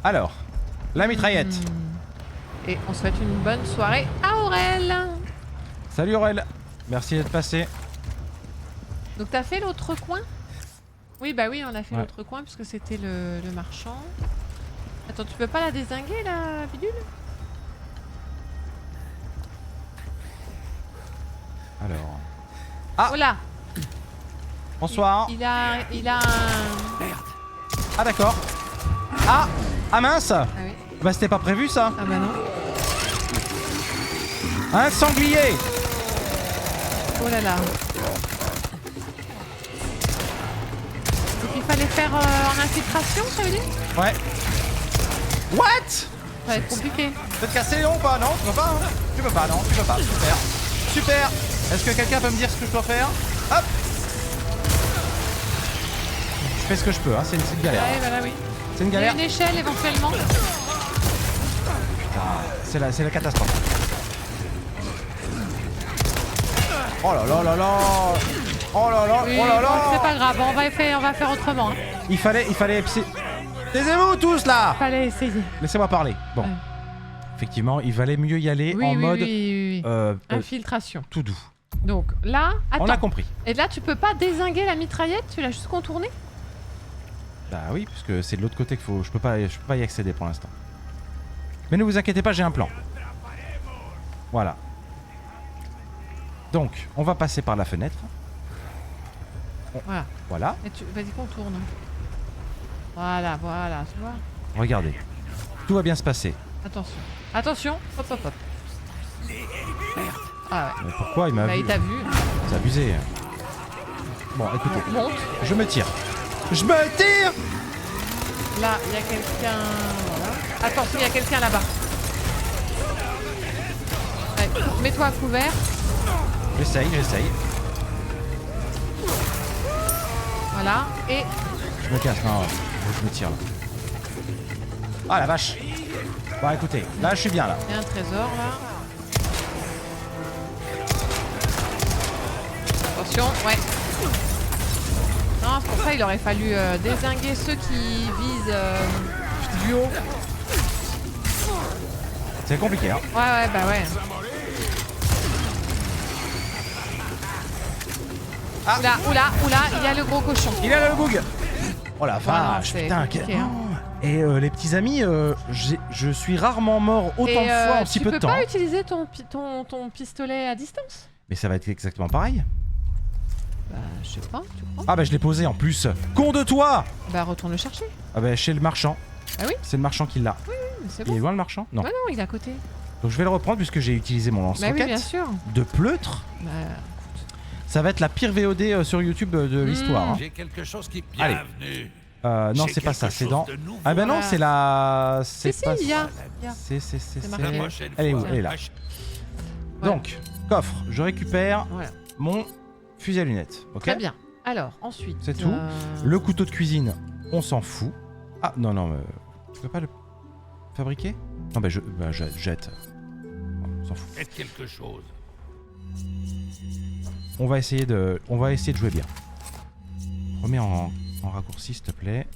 S1: Alors, la mitraillette.
S2: Et on souhaite une bonne soirée à Aurel.
S1: Salut Aurel. Merci d'être passé.
S2: Donc t'as fait l'autre coin? Oui, bah oui, on a fait
S1: Ouais.
S2: l'autre coin puisque c'était le marchand. Attends, tu peux pas la dézinguer la bidule?
S1: Alors. Ah.
S2: Oh là.
S1: Bonsoir.
S2: Il a un...
S1: Ah d'accord. Ah. Ah mince.
S2: Ah oui.
S1: Bah c'était pas prévu ça.
S2: Ah bah non.
S1: Un sanglier.
S2: Oh là là. fallait faire en infiltration, ça veut dire?
S1: Ouais. What?
S2: Ça va être compliqué.
S1: Tu veux te casser Léon ou pas? Non, tu peux pas, hein? Tu peux pas, non, tu peux pas. Super. Super. Est-ce que quelqu'un peut me dire ce que je dois faire? Hop. Je fais ce que je peux, hein. C'est une galère.
S2: Ouais, voilà, oui.
S1: C'est une
S2: Il y a
S1: galère.
S2: une échelle éventuellement.
S1: C'est la catastrophe. Oh là là là là. Oh là là,
S2: Oui,
S1: oh là
S2: bon,
S1: là.
S2: c'est pas grave, on va faire autrement. Hein.
S1: Il fallait... Taisez-vous tous là.
S2: Fallait essayer.
S1: Laissez-moi parler. Bon.
S2: Ouais.
S1: Effectivement, il valait mieux y aller
S2: Oui,
S1: en
S2: oui,
S1: mode
S2: oui. Infiltration.
S1: tout doux.
S2: Donc là, attends.
S1: On a compris.
S2: Et là, tu peux pas dézinguer la mitraillette, tu l'as juste contournée?
S1: Bah oui, parce que c'est de l'autre côté qu'il faut... Je peux pas y accéder pour l'instant. Mais ne vous inquiétez pas, j'ai un plan. Voilà. Donc, on va passer par la fenêtre.
S2: Voilà.
S1: Voilà.
S2: Et vas-y, contourne. Voilà, tu vois.
S1: Regardez. Tout va bien se passer.
S2: Attention. Attention. Hop, hop, hop. Ah ouais.
S1: Mais pourquoi il m'a
S2: Bah,
S1: vu?
S2: il t'a vu.
S1: C'est abusé. Bon, écoutez.
S2: Monte.
S1: Je me tire. Je me tire.
S2: Là, il y a quelqu'un. Voilà. Attention, il y a quelqu'un là-bas. Ouais, mets-toi à couvert.
S1: J'essaye.
S2: Voilà. Et
S1: Je me casse. Non, je me tire là. Ah la vache. Bon, écoutez. Là, je suis bien là.
S2: il y a un trésor là. Attention, ouais. Non, c'est pour ça il aurait fallu dézinguer ceux qui visent du haut.
S1: C'est compliqué, hein.
S2: Ouais, bah ouais.
S1: Ah.
S2: Oula, il y a le gros cochon.
S1: Il a le bug. Oh la
S2: non,
S1: vache,
S2: c'est
S1: putain.
S2: compliqué, hein.
S1: Et les petits amis, je suis rarement mort autant
S2: Et,
S1: de fois en si peu de temps.
S2: Tu peux pas utiliser ton pistolet à distance?
S1: Mais ça va être exactement pareil.
S2: Bah, je sais pas, tu crois?
S1: Ah bah je l'ai posé en plus. Con de toi.
S2: Bah, retourne le chercher.
S1: Ah bah chez le marchand.
S2: Ah oui?
S1: C'est le marchand qui l'a.
S2: Mais c'est
S1: Il est
S2: bon.
S1: loin le marchand? Non.
S2: Ouais, non, il est à côté.
S1: Donc je vais le reprendre puisque j'ai utilisé mon
S2: Bah oui,
S1: lance-roquette
S2: bien sûr.
S1: de pleutre.
S2: Bah,
S1: Ça va être la pire VOD sur YouTube de l'histoire. Hein.
S3: J'ai quelque chose qui est
S1: Allez.
S3: bienvenu.
S1: Non,
S3: J'ai
S1: c'est pas ça,
S3: quelque
S1: c'est
S3: chose
S1: dans.
S3: de nouveau.
S1: Ah bah non,
S2: Voilà.
S1: c'est la. C'est
S2: si,
S1: pas.
S2: il y a.
S1: C'est.
S2: marqué.
S3: La prochaine
S1: Elle est où?
S3: fois,
S1: Elle est là.
S2: Voilà.
S1: Donc, coffre. Je récupère
S2: Voilà.
S1: mon fusil à lunettes. Ok.
S2: Très bien. Alors, ensuite.
S1: C'est tout. Le couteau de cuisine, on s'en fout. Ah non, non, tu peux pas le fabriquer? Non, bah je jette. On s'en fout.
S3: Faites quelque chose.
S1: On va essayer de jouer bien. Remets en raccourci, s'il te plaît.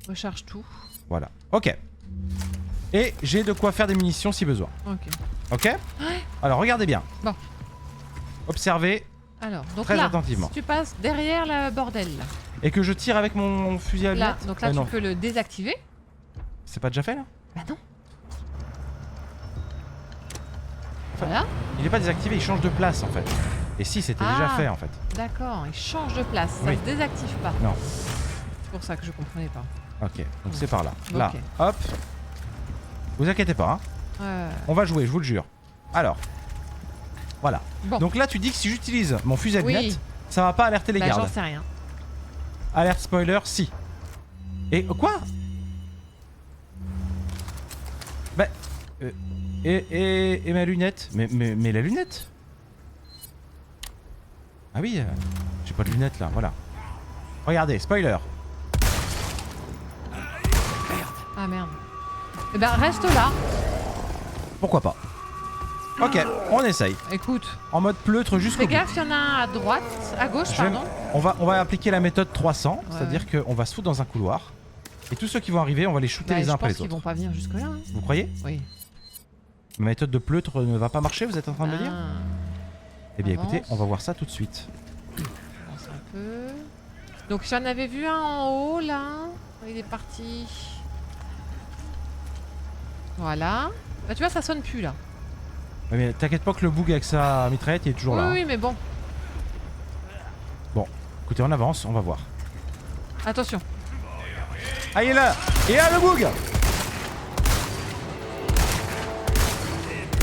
S2: Recharge tout.
S1: Voilà. Ok. Et j'ai de quoi faire des munitions si besoin.
S2: Ok.
S1: Ok? Alors, regardez bien.
S2: Bon.
S1: Observez.
S2: Alors, donc
S1: Très
S2: là,
S1: attentivement.
S2: si tu passes derrière le bordel, là.
S1: Et que je tire avec mon fusil à
S2: Là,
S1: lunettes.
S2: donc là, tu
S1: non.
S2: peux le désactiver.
S1: C'est pas déjà fait là?
S2: Bah non. Voilà.
S1: Il est pas désactivé, il change de place en fait. Et si, c'était déjà
S2: Ah.
S1: fait en fait.
S2: D'accord, il change de place. Ça
S1: Oui.
S2: se désactive pas.
S1: Non.
S2: C'est pour ça que je comprenais pas.
S1: Ok, donc c'est par là. Là,
S2: Ok.
S1: hop. Vous inquiétez pas, hein. On va jouer, je vous le jure. Alors. Voilà.
S2: Bon.
S1: Donc là, tu dis que si j'utilise mon fusil à
S2: Oui.
S1: lunettes, ça va pas alerter les
S2: Bah,
S1: gardes.
S2: j'en sais rien.
S1: Alerte spoiler, si. Et quoi? Bah. Et ma lunette? Mais la lunette? Ah oui, j'ai pas de lunettes là, voilà. Regardez, spoiler.
S2: Ah merde. Eh ben, reste là.
S1: Pourquoi pas? Ok, on essaye.
S2: Écoute,
S1: En mode pleutre jusqu'au
S2: fais
S1: bout.
S2: gaffe, il y en a un à droite, à gauche,
S1: Je vais-
S2: pardon.
S1: on va appliquer la méthode 300,
S2: Ouais,
S1: c'est-à-dire qu'on va se foutre dans un couloir. Et tous ceux qui vont arriver, on va les shooter
S2: Bah,
S1: les
S2: je
S1: uns après
S2: pense
S1: les
S2: qu'ils
S1: autres.
S2: vont pas venir jusque-là. Hein.
S1: Vous croyez?
S2: Oui.
S1: Ma méthode de pleutre ne va pas marcher, vous êtes en train de me dire?
S2: Ah,
S1: Eh bien
S2: avance.
S1: écoutez, on va voir ça tout de suite.
S2: avance un peu. Donc j'en avais vu un en haut là. Il est parti. Voilà. Bah tu vois, ça sonne plus là.
S1: Ouais, mais t'inquiète pas que le bug avec sa mitraillette il est toujours
S2: Oui,
S1: là. hein.
S2: oui, mais bon.
S1: Bon, écoutez, on avance, on va voir.
S2: Attention.
S1: Ah, il est là! Il est là le bug!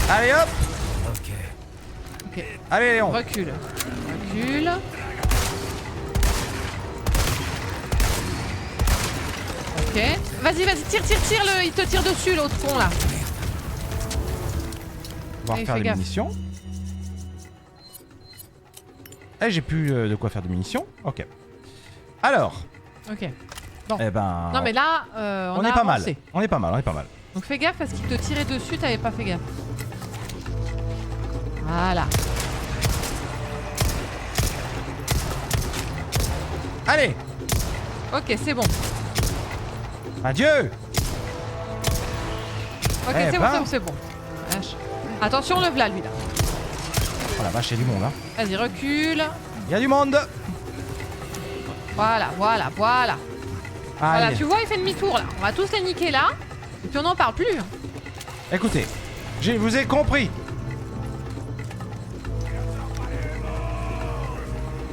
S1: Allez hop!
S4: Ok.
S2: Ok.
S1: Allez Léon!
S2: Recule. Recule. Ok. Vas-y, tire, il te tire dessus, l'autre con là.
S1: On va
S2: Allez,
S1: refaire
S2: fais
S1: des
S2: gaffe.
S1: munitions. Eh, j'ai plus de quoi faire de munitions. Ok. Alors.
S2: Ok. Bon.
S1: Eh ben.
S2: Non mais là, on
S1: on
S2: a
S1: est pas mal.
S2: avancé.
S1: On est pas mal, on est pas mal.
S2: Donc fais gaffe parce qu'il te tirait dessus, t'avais pas fait gaffe. Voilà.
S1: Allez.
S2: Ok, c'est bon.
S1: Adieu.
S2: Ok,
S1: Eh
S2: c'est
S1: ben.
S2: bon, c'est bon. Vache. Attention, le v'là lui là.
S1: Oh la vache, il y a du monde là.
S2: Vas-y, recule.
S1: Il y a du monde.
S2: Voilà. Voilà,
S1: Allez.
S2: tu vois, il fait demi-tour là. On va tous les niquer là. Et puis on n'en parle plus.
S1: Écoutez, je vous ai compris.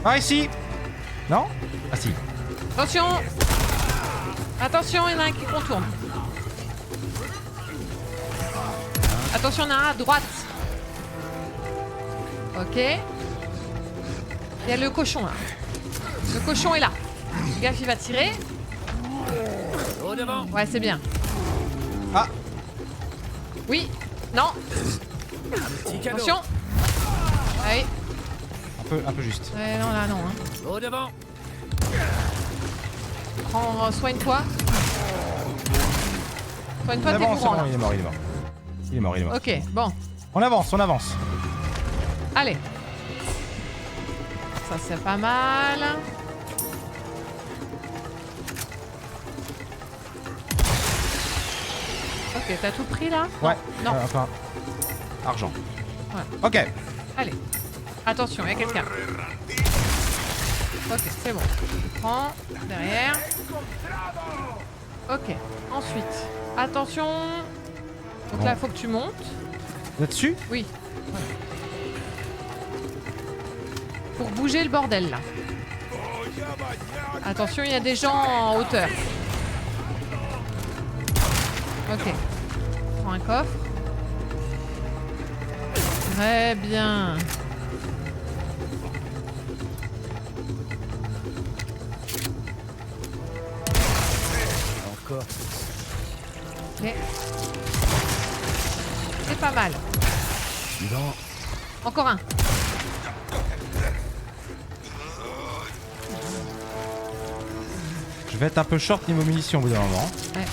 S1: Par ici. Non? Ah si.
S2: Attention. Attention, il y en a un qui contourne. Attention, il y en a un à droite. Ok. Il y a le cochon là. Le cochon est là. Gaffe, il va tirer. Ouais, c'est bien.
S1: Ah.
S2: Oui. Non. Attention. Allez.
S1: Un peu juste.
S2: Ouais, non, là, non. Hein.
S4: Au devant.
S2: Prends, soigne-toi. Soigne-toi,
S1: C'est
S2: t'es
S1: bon, c'est
S2: mourant
S1: bon,
S2: là.
S1: il est mort. Il est mort.
S2: Ok, bon.
S1: On avance.
S2: Allez. Ça, c'est pas mal. Ok, t'as tout pris là?
S1: Ouais.
S2: Non.
S1: Enfin. Argent.
S2: Ouais.
S1: Ok.
S2: Allez. Attention, il y a quelqu'un. Ok, c'est bon. Je prends. Derrière. Ok. Ensuite. Attention. Donc
S1: Bon.
S2: là, faut que tu montes.
S1: Vous êtes dessus?
S2: Oui. Pour bouger le bordel là. Attention, il y a des gens en hauteur. Ok. Prends un coffre. Très bien.
S4: Encore.
S2: Ok. C'est pas mal.
S4: Suivant.
S2: Encore un.
S1: Je vais être un peu short niveau munitions au bout d'un moment.
S2: Ouais.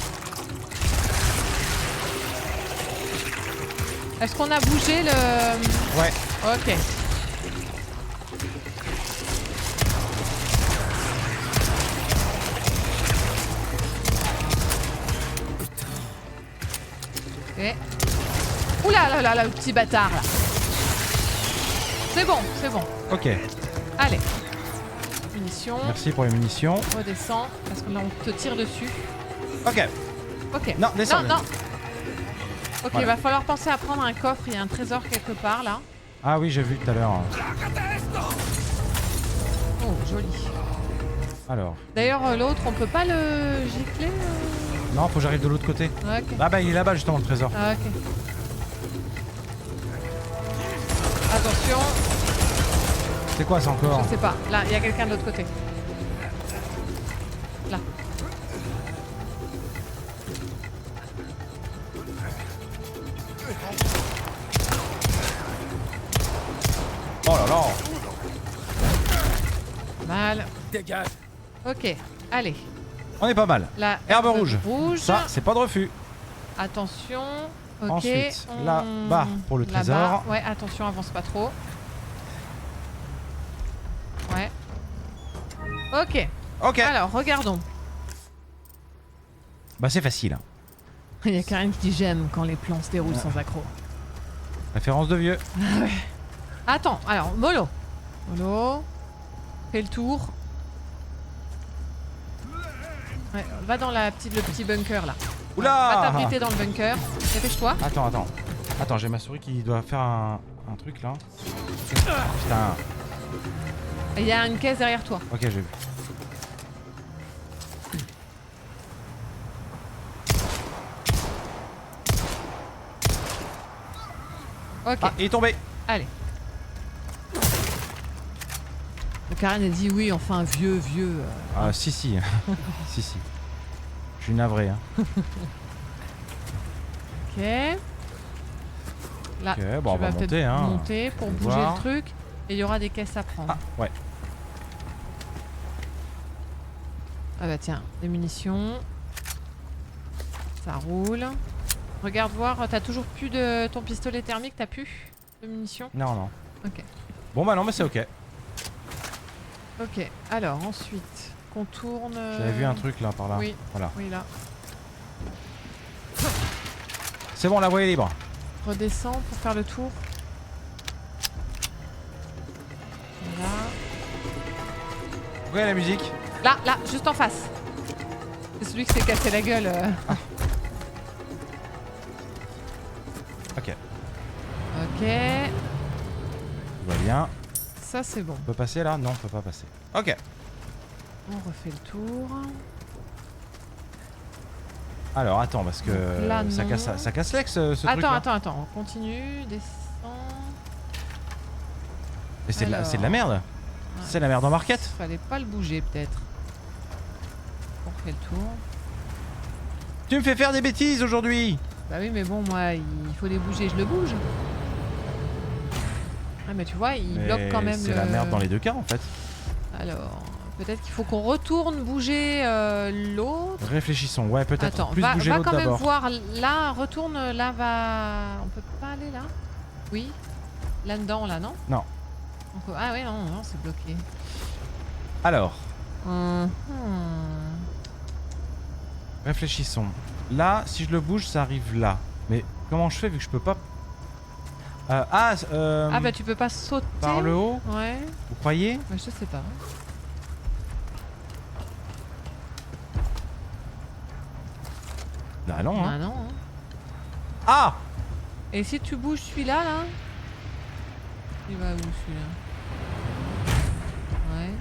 S2: Est-ce qu'on a bougé le...
S1: Ouais.
S2: Ok. Ok. Oula là là là, le petit bâtard là. C'est bon, c'est bon.
S1: Ok.
S2: Allez. Munitions.
S1: Merci pour les munitions.
S2: Redescends, parce que là on te tire dessus.
S1: Ok.
S2: Ok.
S1: Non, descends.
S2: Non. Ok,
S1: Voilà.
S2: il va falloir penser à prendre un coffre, il y a un trésor quelque part là.
S1: Ah oui, j'ai vu tout à l'heure.
S2: Oh, joli.
S1: Alors.
S2: D'ailleurs, l'autre, on peut pas le gicler
S1: Non, faut que j'arrive de l'autre côté.
S2: Ok.
S1: Ah bah il est là-bas justement le trésor.
S2: Ah, ok. Attention,
S1: C'est quoi ça encore?
S2: je sais pas. Là, il y a quelqu'un de l'autre côté. Là.
S1: Oh là là.
S2: Mal.
S4: Dégage.
S2: Ok, allez.
S1: On est pas mal.
S2: La
S1: Herbe rouge.
S2: rouge.
S1: Ça, c'est pas de refus.
S2: Attention. Ok.
S1: Ensuite,
S2: on-
S1: là-bas pour le
S2: là-bas.
S1: trésor.
S2: Ouais, attention, avance pas trop. Ouais. Ok.
S1: Ok.
S2: Alors, regardons.
S1: Bah c'est facile. Hein.
S2: Il y a Karine qui dit j'aime quand les plans se déroulent sans accroc.
S1: Référence de vieux.
S2: Attends, alors, Molo. Molo. Fais le tour. Ouais, va dans le petit bunker là.
S1: Oula.
S2: Va t'abriter dans le bunker. Dépêche-toi.
S1: Attends, j'ai ma souris qui doit faire un truc là. Putain.
S2: Il y a une caisse derrière toi.
S1: Ok, j'ai vu.
S2: Ok,
S1: Ah, il est tombé.
S2: allez. Le Karen a dit oui, enfin vieux.
S1: Ah si. Si. Je suis navré. Hein.
S2: Ok. Là,
S1: Ok, bon, on
S2: tu
S1: va
S2: vas peut-être
S1: monter. Hein.
S2: monter pour
S1: On va
S2: bouger
S1: voir.
S2: le truc. Et il y aura des caisses à prendre.
S1: Ah, ouais.
S2: Ah bah tiens, des munitions. Ça roule. Regarde voir, t'as toujours plus de ton pistolet thermique, t'as plus de munitions?
S1: Non, non.
S2: Ok.
S1: Bon, bah non, mais c'est ok.
S2: Ok, alors ensuite, contourne...
S1: J'avais vu un truc là, par là.
S2: Oui,
S1: Voilà.
S2: oui là.
S1: C'est bon, la voie est libre.
S2: Redescends pour faire le tour. Voilà.
S1: Pourquoi il y a la musique?
S2: Là, là, juste en face. C'est celui qui s'est cassé la gueule.
S1: Ok.
S2: Ok,
S1: Tout va bien.
S2: ça c'est bon.
S1: On peut passer là? Non, on peut pas passer. Ok.
S2: On refait le tour.
S1: Alors attends, parce que
S2: Donc là,
S1: ça
S2: non.
S1: casse l'ex ce truc là.
S2: Attends, on continue, descend.
S1: Et c'est de
S2: Alors.
S1: la merde. C'est de la merde en marquette.
S2: Fallait pas le bouger peut-être. On refait le tour.
S1: Tu me fais faire des bêtises aujourd'hui.
S2: Bah oui, mais bon, moi, il faut les bouger, je le bouge. Ah, mais tu vois, il
S1: Mais
S2: bloque quand même
S1: c'est la merde dans les deux cas en fait.
S2: Alors, peut-être qu'il faut qu'on retourne bouger l'autre.
S1: Réfléchissons. Ouais, peut-être
S2: Attends,
S1: plus
S2: va
S1: bouger l'autre
S2: quand même
S1: d'abord.
S2: voir. Là, retourne, là, va... On peut pas aller là? Oui. Là-dedans, là, non?
S1: Non.
S2: Ah ouais, non, non, c'est bloqué.
S1: Alors,
S2: Mhm.
S1: réfléchissons. Là, si je le bouge, ça arrive là. Mais comment je fais vu que je peux pas...
S2: Ah bah tu peux pas sauter.
S1: par le haut,
S2: Ouais,
S1: vous croyez?
S2: bah, je sais pas.
S1: Bah non,
S2: Ah
S1: hein.
S2: non. Hein.
S1: Ah!
S2: Et si tu bouges celui-là, là? Il va où celui-là? Ouais.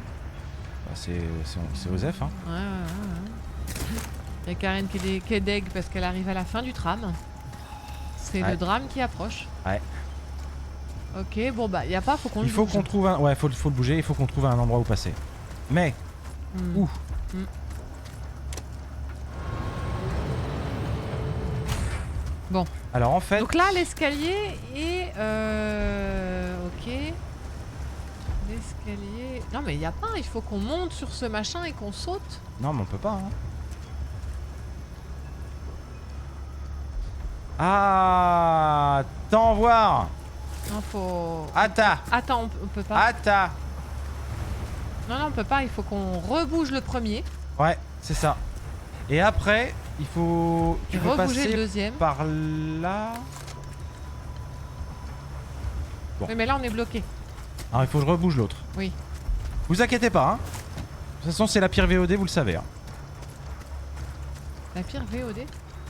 S1: Bah, c'est Osef, hein.
S2: Ouais. Il y a Karen qui est deg parce qu'elle arrive à la fin du tram. C'est
S1: Ouais.
S2: le drame qui approche.
S1: Ouais.
S2: Ok, bon bah y a pas, faut qu'on le
S1: Il faut
S2: bouge.
S1: qu'on trouve un... Ouais, faut le bouger, il faut qu'on trouve un endroit où passer. Mais,
S2: Hmm.
S1: où?
S2: Bon.
S1: Alors en fait...
S2: Donc là l'escalier est... Ok. L'escalier... Non mais y a pas, il faut qu'on monte sur ce machin et qu'on saute.
S1: Non, mais on peut pas, hein. Ah, attends voir.
S2: Non, faut...
S1: Attends,
S2: on peut pas.
S1: attends.
S2: Non, on peut pas, il faut qu'on rebouge le premier.
S1: Ouais, c'est ça. Et après, il faut... Tu
S2: Et
S1: peux
S2: rebouger
S1: passer
S2: le deuxième.
S1: par là. Bon.
S2: Oui, mais là on est bloqué.
S1: Alors il faut que je rebouge l'autre.
S2: Oui.
S1: Vous inquiétez pas, hein. De toute façon, c'est la pire VOD, vous le savez. Hein.
S2: La pire VOD?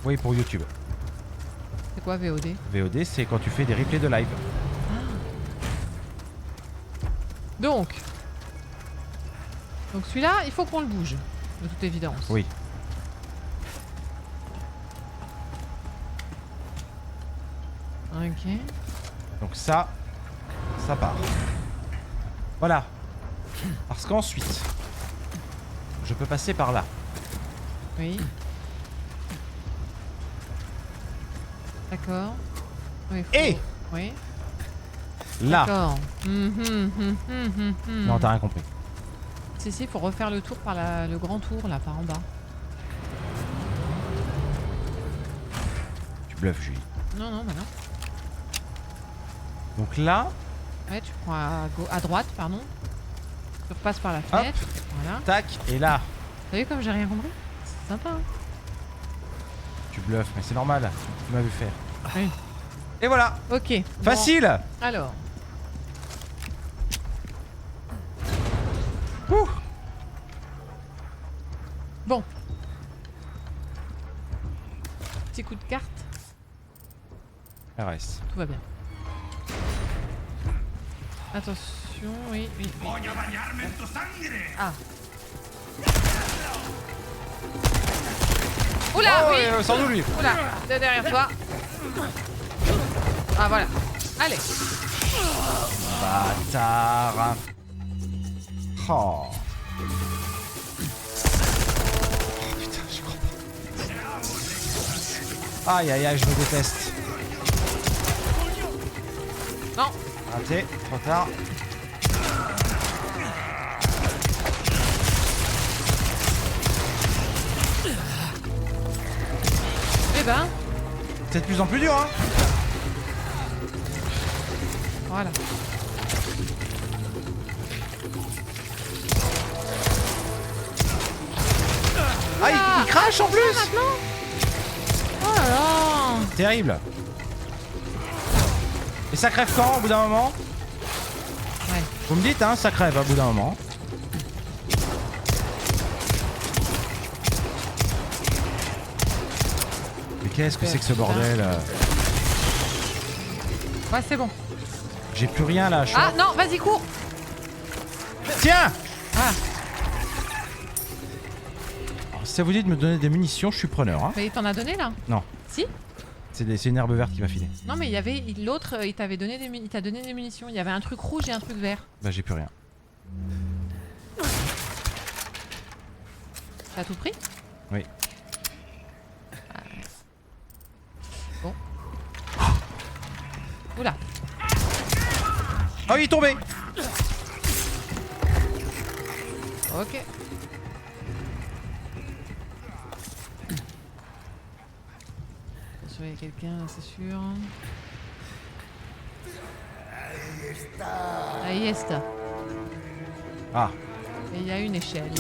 S1: Oui, pour YouTube.
S2: C'est quoi VOD?
S1: VOD, c'est quand tu fais des replays de live.
S2: Donc celui-là, il faut qu'on le bouge, de toute évidence.
S1: Oui.
S2: Ok.
S1: Donc ça part. Voilà. Parce qu'ensuite, je peux passer par là.
S2: Oui. D'accord. Oui, faut-
S1: Et
S2: Oui.
S1: là.
S2: D'accord.
S1: Non, t'as rien compris.
S2: Si, il faut refaire le tour par le grand tour, là, par en bas.
S1: Tu bluffes, Julie.
S2: Non, bah non.
S1: Donc là,
S2: Ouais, tu prends à droite, pardon. Tu repasses par la fenêtre. Voilà.
S1: tac, et là.
S2: T'as vu comme j'ai rien compris? C'est sympa, hein?
S1: Tu bluffes, mais c'est normal. Tu m'as vu faire.
S2: Oui.
S1: Et voilà.
S2: Ok. bon,
S1: Facile.
S2: Alors.
S1: Ouh.
S2: Bon. Petit coup de carte,
S1: RS.
S2: tout va bien. Attention, oui. Ah. Oula,
S1: Oh,
S2: oui.
S1: sans nous lui.
S2: Oula, de derrière toi. Ah voilà. Allez.
S1: Bâtard. Oh. Putain, j'y crois pas. Aïe aïe aïe, je me déteste.
S2: Non.
S1: Raté, trop tard.
S2: Eh ben,
S1: C'est de plus en plus dur, hein.
S2: voilà.
S1: Ah, il crache en plus.
S2: Oh là là.
S1: Terrible. Et ça crève quand au bout d'un moment?
S2: Ouais.
S1: Vous me dites, hein, ça crève au bout d'un moment. Mais qu'est-ce que c'est que ce bordel?
S2: Ouais, c'est bon.
S1: J'ai plus rien là. Je suis
S2: Ah non, vas-y, cours.
S1: Tiens.
S2: Ah,
S1: Alors, si ça vous dit de me donner des munitions, je suis preneur. Hein.
S2: mais il t'en a donné là?
S1: Non,
S2: Si?
S1: c'est une herbe verte qui m'a filé.
S2: Non, mais il y avait l'autre, il t'avait donné il t'a donné des munitions. Il y avait un truc rouge et un truc vert.
S1: Bah j'ai plus rien.
S2: T'as tout pris?
S1: Oui.
S2: Ah, ouais. Bon. Oula.
S1: Oh, il est tombé.
S2: Ok. Attention, il y a quelqu'un, c'est sûr. Ahí está.
S1: Ah,
S2: Et il y a une échelle.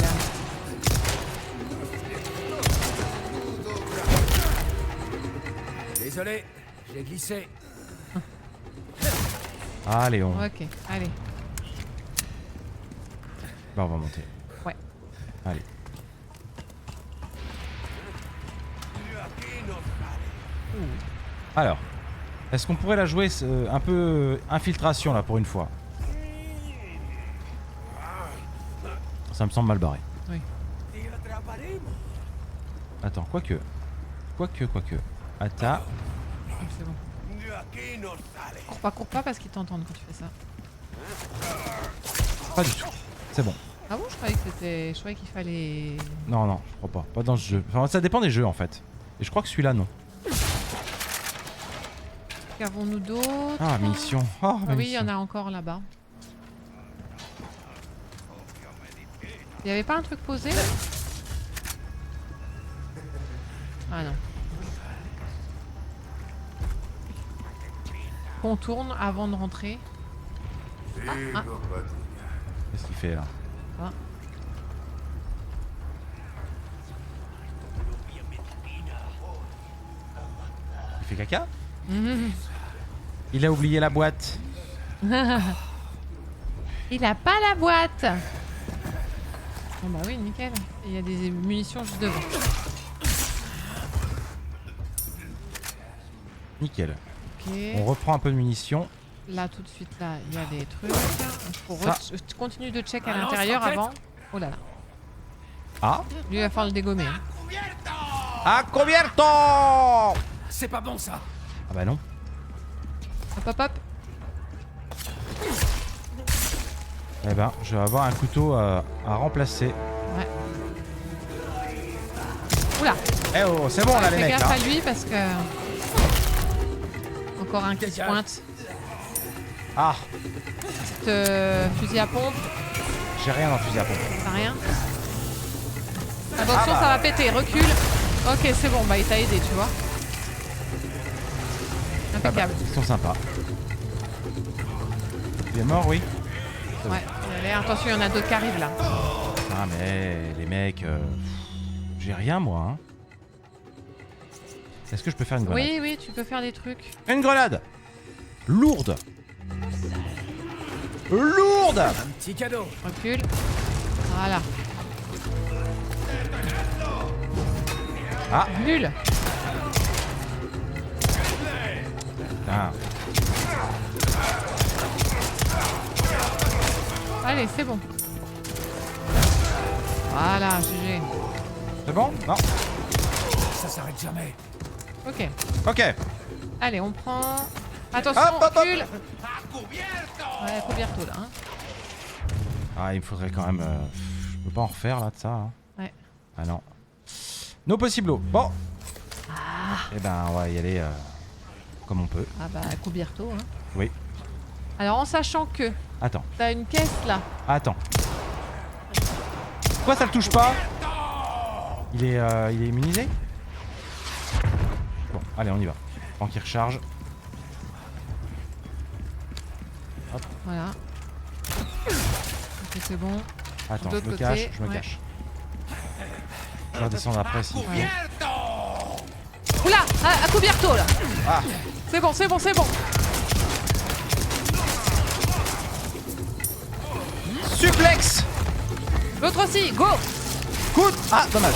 S4: Désolé, j'ai glissé.
S1: ah Léon.
S2: Ok, allez.
S1: Bah on va monter.
S2: Ouais.
S1: Allez. Alors, est-ce qu'on pourrait la jouer un peu infiltration là pour une fois? Ça me semble mal barré.
S2: Oui.
S1: Attends, quoique. Attends.
S2: Ah, c'est bon. Cours pas parce qu'ils t'entendent quand tu fais ça.
S1: Pas du tout. C'est bon.
S2: Ah bon, je croyais que c'était. Je croyais qu'il fallait.
S1: Non, non, je crois pas. Pas dans ce jeu. Enfin, ça dépend des jeux en fait. Et je crois que celui-là, non.
S2: Qu'avons-nous d'autres?
S1: Ah, mission. Oh,
S2: Ah oui, il y en a encore là-bas. Il y avait pas un truc posé? Ah non. Contourne avant de rentrer. Ah.
S1: Qu'est-ce qu'il fait là?
S2: Ah.
S1: Il fait caca?
S2: Mhm.
S1: Il a oublié la boîte.
S2: Il a pas la boîte. Bon bah oui, nickel. Et il y a des munitions juste devant.
S1: Nickel.
S2: Ok.
S1: On reprend un peu de munitions.
S2: Là tout de suite là, il y a des trucs. Il faut
S1: Ça.
S2: continue de check à
S4: Balance,
S2: l'intérieur
S4: roquette.
S2: avant. Oh là là.
S1: Ah,
S2: Lui il va falloir le dégommer. Hein.
S1: à cubierto. Ah
S4: C'est pas bon ça.
S1: bah non.
S2: Hop hop hop.
S1: Eh ben, je vais avoir un couteau à remplacer.
S2: Ouais. Oula.
S1: Eh oh, c'est bon là les
S2: Fais
S1: mecs.
S2: gaffe
S1: Hein.
S2: à lui parce que. Encore un qui se
S4: Quelqu'un.
S2: pointe.
S1: Ah,
S2: Petite fusil à pompe.
S1: j'ai rien dans le fusil à pompe.
S2: T'as rien? Attention,
S1: Ah bah.
S2: ça va péter. Recule. Ok, c'est bon. Bah, il t'a aidé, tu vois.
S1: Ah bah,
S2: Impeccable.
S1: ils sont sympas. Il est mort, oui.
S2: Ouais. Allez, attention, il y en a d'autres qui arrivent là.
S1: Ah mais les mecs, j'ai rien moi. Hein. Est-ce que je peux faire une grenade?
S2: Oui, oui, tu peux faire des trucs.
S1: Une grenade lourde. Lourde.
S4: Un petit cadeau.
S2: Recule. Voilà.
S1: Ah,
S2: Nul.
S1: putain.
S2: Allez, c'est bon. Voilà, GG.
S1: C'est bon? Non.
S4: Ça s'arrête jamais.
S2: Ok.
S1: Ok.
S2: Allez, on prend. Attention,
S1: Hop, hop, hop.
S2: recule. Ouais, cubierto là. Hein.
S1: Ah, il me faudrait quand même... je peux pas en refaire là de ça. Hein.
S2: Ouais.
S1: Ah non. No possible. Bon. Et ben on va y aller comme on peut.
S2: Ah bah, Cubierto, hein.
S1: Oui.
S2: Alors, en sachant que
S1: Attends.
S2: t'as une caisse là.
S1: Attends. Pourquoi ça le touche pas? Il est immunisé? Bon, allez, on y va. Tant qu'il recharge.
S2: Voilà. Ok, c'est bon.
S1: Attends,
S2: De
S1: je me
S2: l'autre
S1: cache,
S2: côté,
S1: je me
S2: ouais.
S1: cache. Je vais redescendre après s'il faut.
S2: Ouais. Oula, à Cubierto là.
S1: Ah.
S2: C'est bon, c'est bon, c'est bon.
S1: Suplex.
S2: L'autre aussi, go.
S1: Coup. Ah, dommage.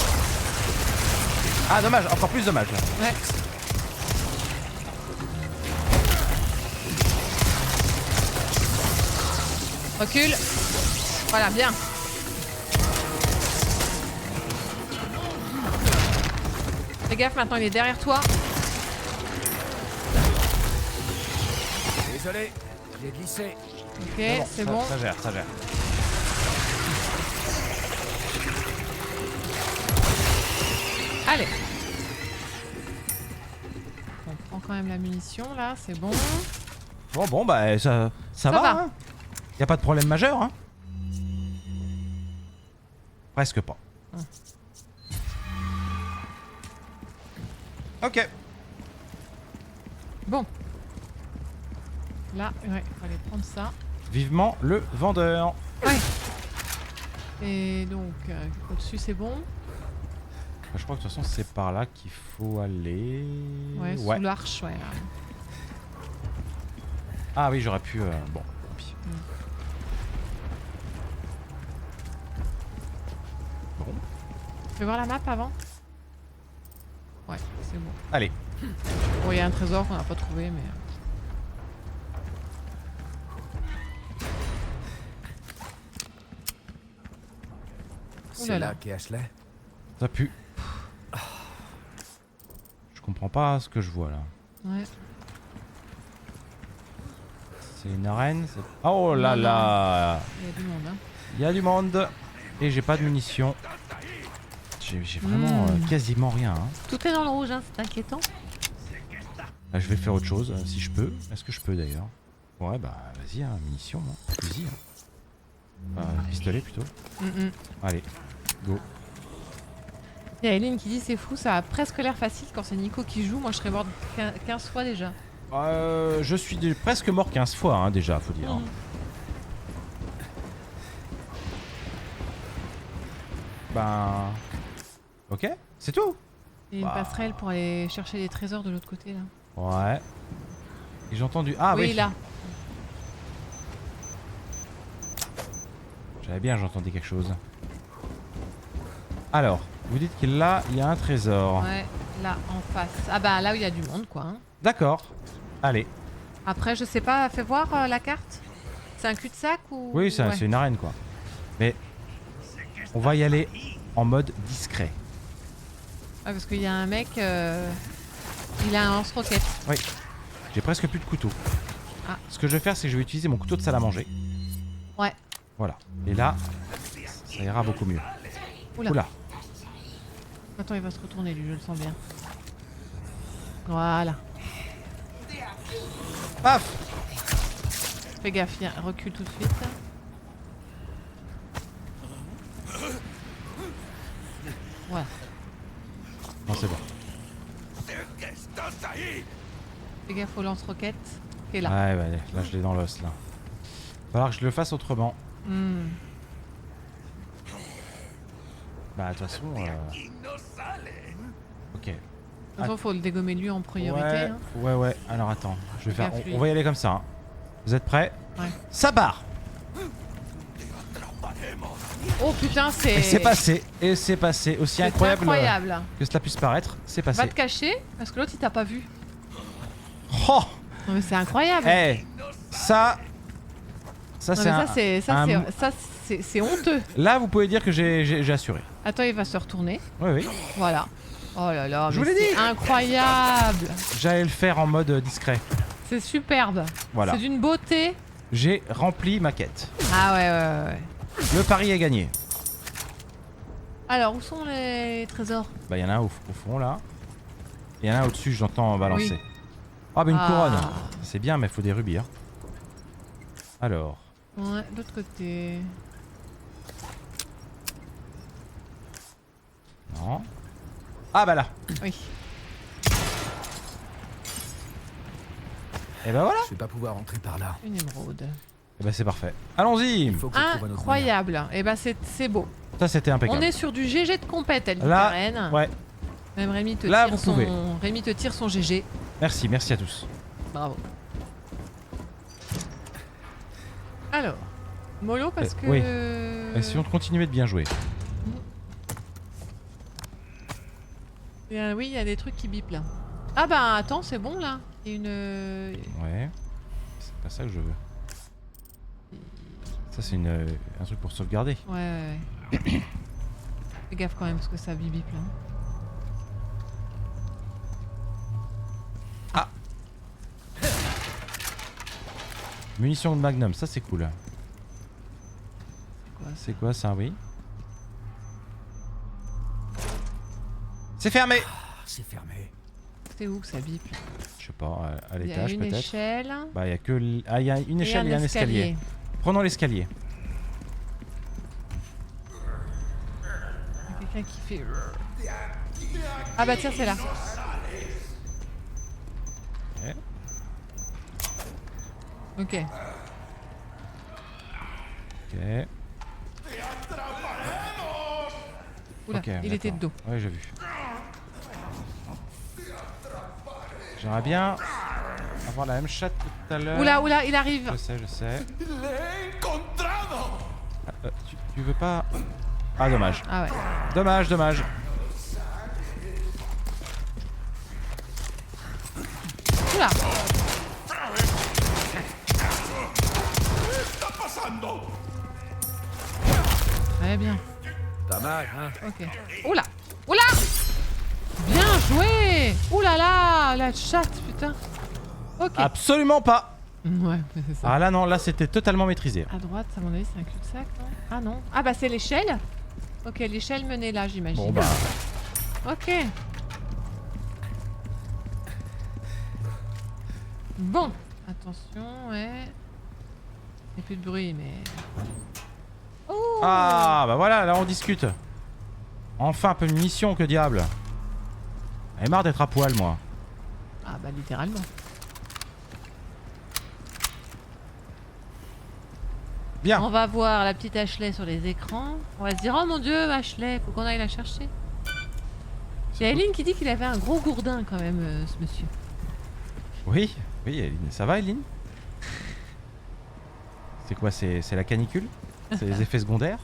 S1: Ah, dommage, encore plus dommage là.
S2: Ouais. Recule. Voilà, bien. Fais gaffe, maintenant il est derrière toi.
S4: Désolé, j'ai glissé.
S2: Ok, c'est bon.
S1: Ça gère, ça gère.
S2: Allez. On prend quand même la munition là, c'est bon.
S1: Bon, bah ça va.
S2: va.
S1: Hein. Y a pas de problème majeur. Hein. Presque pas. Ok.
S2: Bon. Là, ouais, fallait prendre ça.
S1: Vivement le vendeur.
S2: Ouais. Et donc, au-dessus c'est bon.
S1: Je crois que de toute façon c'est par là qu'il faut aller.
S2: Ouais, sous l'arche, ouais. Là.
S1: Ah oui, j'aurais pu. Bon, tant pis. Bon.
S2: Tu veux voir la map avant? Ouais, c'est bon.
S1: Allez.
S2: Bon, il y a un trésor qu'on n'a pas trouvé, mais.
S4: C'est là qu'est Ashley.
S1: Ça pue. Je comprends pas ce que je vois là.
S2: Ouais.
S1: C'est une arène. Oh là là.
S2: Il y a du monde, hein.
S1: Il y a du monde. Et j'ai pas de munitions. J'ai vraiment quasiment rien. Hein.
S2: Tout est dans le rouge, hein, c'est inquiétant.
S1: Là, je vais faire autre chose si je peux. Est-ce que je peux d'ailleurs? Ouais, bah vas-y, hein, munitions, hein. Fusil. Hein. Pistolet plutôt. Allez, go.
S2: Il y a Eileen qui dit c'est fou, ça a presque l'air facile quand c'est Nico qui joue. Moi je serais mort 15 fois déjà.
S1: Je suis presque mort 15 fois hein, déjà, faut dire. Ben. Ok, c'est tout.
S2: Et une passerelle pour aller chercher les trésors de l'autre côté là.
S1: Ouais. Et j'ai entendu. Ah oui.
S2: Oui, là.
S1: J'avais bien, j'entendais quelque chose. Alors, vous dites que là, il y a un trésor.
S2: Ouais, là en face. Ah bah là où il y a du monde quoi. Hein.
S1: D'accord. Allez.
S2: Après, je sais pas, fais voir la carte. C'est un cul-de-sac ou.
S1: Oui, c'est une arène quoi. Mais on va y aller en mode discret.
S2: Ouais, parce qu'il y a un mec, il a un lance-roquette.
S1: Oui. J'ai presque plus de couteau.
S2: Ah.
S1: Ce que je vais faire, c'est que je vais utiliser mon couteau de salle à manger.
S2: Ouais.
S1: Voilà. Et là, ça ira beaucoup mieux.
S2: Oula.
S1: Oula.
S2: Attends, il va se retourner lui, je le sens bien. Voilà.
S1: Paf.
S2: Fais gaffe, viens, recule tout de suite. Voilà.
S1: Non, c'est bon.
S2: Fais gaffe au lance-roquette qui est là.
S1: Ouais, ouais, là je l'ai dans l'os là. Va falloir que je le fasse autrement. Bah, de toute façon. Ok.
S2: De toute façon, faut le dégommer lui en priorité.
S1: Ouais,
S2: hein.
S1: ouais. Alors attends, je vais faire.
S2: Gaffe, lui.
S1: On va y aller comme ça. Hein. Vous êtes prêts?
S2: Ouais.
S1: Ça part.
S2: Oh putain, c'est.
S1: Et c'est passé. Et c'est passé. Aussi
S2: C'est
S1: incroyable,
S2: incroyable.
S1: que cela puisse paraître. C'est passé.
S2: Va te cacher parce que l'autre il t'a pas vu.
S1: Oh.
S2: Non mais c'est incroyable.
S1: Eh. Ça. Ça
S2: Non,
S1: c'est
S2: mais
S1: un.
S2: c'est honteux.
S1: Là, vous pouvez dire que j'ai assuré.
S2: Attends, il va se retourner.
S1: Oui, oui.
S2: Voilà. Oh là là,
S1: Je
S2: mais
S1: vous l'ai
S2: c'est
S1: dit.
S2: incroyable.
S1: J'allais le faire en mode discret.
S2: C'est superbe.
S1: Voilà.
S2: C'est d'une beauté.
S1: J'ai rempli ma quête.
S2: Ah ouais.
S1: Le pari est gagné.
S2: Alors, où sont les trésors?
S1: Bah, il y en a un au fond là. Il y en a un au-dessus, j'entends balancer.
S2: Oui.
S1: Ah, bah une
S2: Ah.
S1: couronne. C'est bien, mais il faut des rubis. Hein. Alors.
S2: Ouais, de l'autre côté.
S1: Non. Ah, bah là.
S2: Oui.
S1: Et bah voilà.
S4: Je vais pas pouvoir entrer par là.
S2: Une émeraude.
S1: Et bah c'est parfait. Allons-y.
S4: Il faut que je trouve un autre moyen.
S2: Incroyable. Et bah c'est beau.
S1: Ça, c'était impeccable.
S2: On est sur du GG de compète, elle dit
S1: Là,
S2: Karen.
S1: ouais.
S2: Même Rémi te
S1: Là,
S2: tire
S1: vous pouvez.
S2: Rémi te tire son GG.
S1: Merci, merci à tous.
S2: Bravo. Alors, mollo parce que.
S1: oui. Essayons de continuer de bien jouer.
S2: Oui, il y a des trucs qui bipent là. Ah bah attends, c'est bon là. Il y a une.
S1: Ouais. C'est pas ça que je veux. Ça, c'est un truc pour sauvegarder.
S2: Ouais. Fais gaffe quand même parce que ça bip là.
S1: Munitions de Magnum, ça c'est cool.
S2: Quoi, ça
S1: C'est quoi ça, oui? C'est fermé!
S4: Ah, c'est fermé.
S2: C'est où que ça bip?
S1: Je sais pas, à
S2: Il y a
S1: l'étage
S2: une
S1: peut-être?
S2: échelle.
S1: Bah, il y a que. Ah, il y a une échelle et un escalier.
S2: escalier.
S1: Prenons l'escalier.
S2: Il y a quelqu'un qui fait. Ah bah tiens, c'est là. Ok.
S1: Ok.
S2: Oula,
S1: Ok,
S2: il était de
S1: d'accord.
S2: dos.
S1: Ouais, j'ai vu. J'aimerais bien avoir la même chatte que tout à l'heure.
S2: Oula, il arrive.
S1: Je sais. Tu veux pas. Ah, dommage.
S2: Ah ouais.
S1: Dommage.
S2: Oula. Très bien.
S4: Pas mal, hein?
S2: Ok. Oula. Bien joué. Oula là, la chatte, putain. Ok.
S1: Absolument pas.
S2: Ouais, c'est ça.
S1: Ah là, non, là c'était totalement maîtrisé.
S2: À droite, à mon avis, c'est un cul-de-sac, non? Ah non. Ah bah c'est l'échelle. Ok, l'échelle menait là, j'imagine.
S1: Bon, bah.
S2: Ok. Bon. Attention, ouais. Il n'y a plus de bruit, mais... Oh.
S1: Ah, bah voilà, là on discute. Enfin, un peu de mission, que diable. J'en ai marre d'être à poil, moi.
S2: Ah bah littéralement.
S1: Bien.
S2: On va voir la petite Ashley sur les écrans. On va se dire, oh mon dieu, Ashley, faut qu'on aille la chercher. Il y a Eileen qui dit qu'il avait un gros gourdin quand même, ce monsieur.
S1: Oui, Eline. Ça va, Eline? C'est quoi? C'est la canicule? C'est les effets secondaires?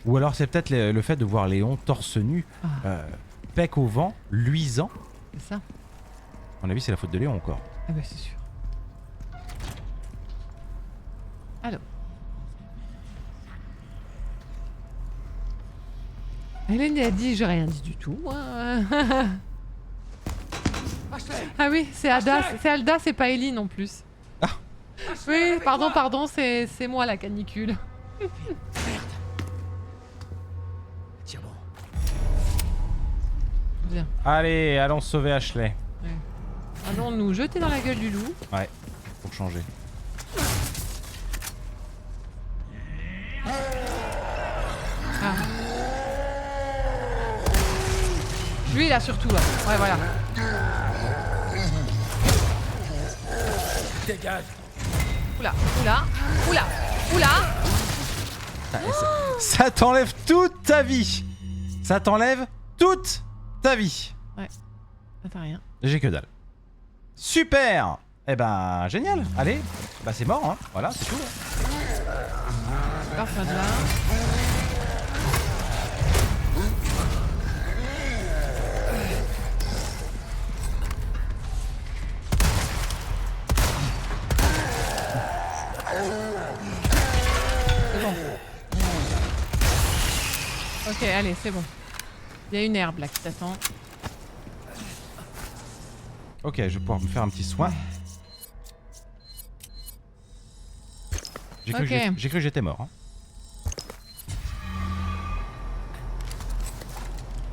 S1: Ou alors c'est peut-être le fait de voir Léon torse nu, pec au vent, luisant.
S2: C'est ça?
S1: À mon avis, c'est la faute de Léon encore.
S2: Ah bah c'est sûr. Alors. Hélène a dit, j'ai rien dit du tout. Ah oui, c'est Ada, c'est Alda, c'est pas Ellie non plus.
S1: Ah.
S2: Oui, pardon, c'est moi la canicule.
S4: Tiens bon.
S2: Bien.
S1: Allez, allons sauver Ashley.
S2: Allons nous jeter dans la gueule du loup.
S1: Ouais, faut changer.
S2: Ah. Lui là surtout là. Ouais voilà.
S4: Dégage.
S2: Oula.
S1: Ça t'enlève toute ta vie. Ça t'enlève toute ta vie.
S2: Ouais. T'as rien.
S1: J'ai que dalle. Super. Eh ben, génial. Allez, bah c'est mort, hein. Voilà, c'est tout.
S2: Alors fin de là. C'est bon. Ok, allez, c'est bon. Il y a une herbe là qui t'attend.
S1: Ok, je vais pouvoir me faire un petit soin. J'ai cru,
S2: Ok.
S1: j'ai cru que j'étais mort. Hein.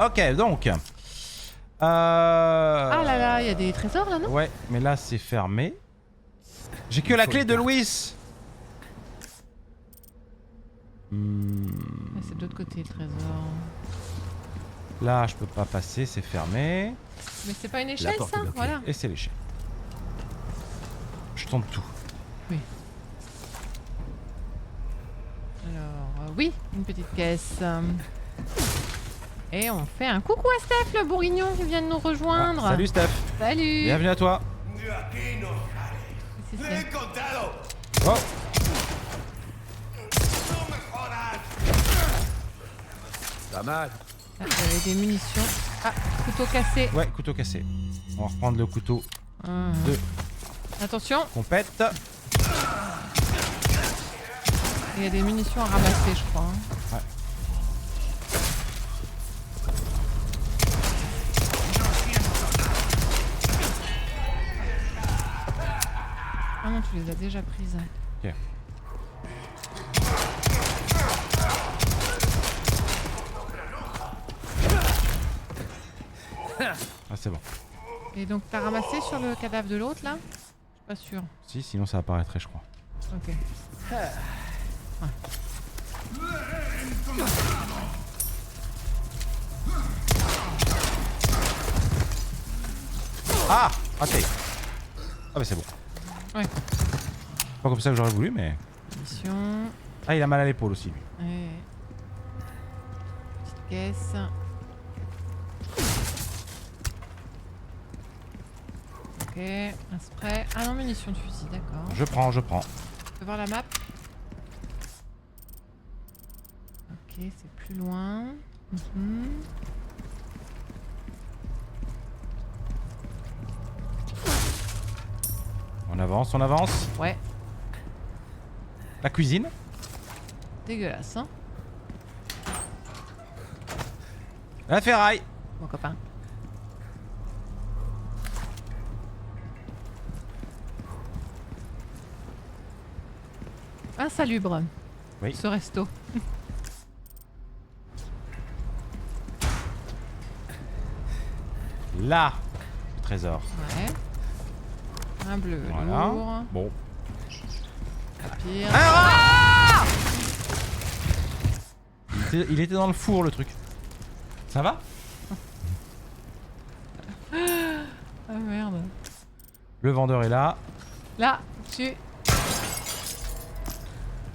S1: Ok, donc.
S2: Ah là là, il y a des trésors là, non?
S1: Ouais, mais là c'est fermé. J'ai que la clé de Louis.
S2: C'est de l'autre côté le trésor.
S1: Là je peux pas passer, c'est fermé.
S2: Mais c'est pas une échelle
S4: porte
S2: ça?
S4: est bloquée.
S2: Voilà.
S1: Et c'est l'échelle. Je tente tout.
S2: Oui. Alors, oui, une petite caisse. Et on fait un coucou à Steph, le bourguignon qui vient de nous rejoindre.
S1: Ah, salut Steph.
S2: Salut.
S1: Bienvenue à toi.
S2: C'est ça.
S1: Oh.
S4: Pas mal.
S2: Ah, il y avait des munitions. Ah, couteau cassé.
S1: Ouais, couteau cassé. On va reprendre le couteau de
S2: Attention,
S1: compète.
S2: il y a des munitions à ramasser, je crois. Hein.
S1: Ouais.
S2: Ah non, tu les as déjà prises.
S1: Ok. Ah c'est bon.
S2: Et donc, t'as ramassé sur le cadavre de l'autre là? Je suis pas sûre.
S1: Si, sinon ça apparaîtrait je crois.
S2: Ok.
S1: Ah, raté. Ah bah c'est bon.
S2: Ouais.
S1: Pas comme ça que j'aurais voulu mais...
S2: Munitions.
S1: Ah il a mal à l'épaule aussi lui.
S2: Ouais. Petite caisse. Ok, un spray. Ah non, munitions de fusil, d'accord.
S1: Je prends, je prends.
S2: Tu peux voir la map? Ok, c'est plus loin. Mhm.
S1: On avance, on avance.
S2: Ouais,
S1: La cuisine.
S2: dégueulasse, hein,
S1: La ferraille.
S2: mon copain. Insalubre,
S1: Oui.
S2: ce resto.
S1: Là. Le trésor.
S2: Ouais. Un bleu
S1: Voilà.
S2: lourd.
S1: Bon.
S2: Pire.
S1: Ah il était dans le four le truc. Ça va?
S2: Ah merde.
S1: Le vendeur est là.
S2: Là, tu. Et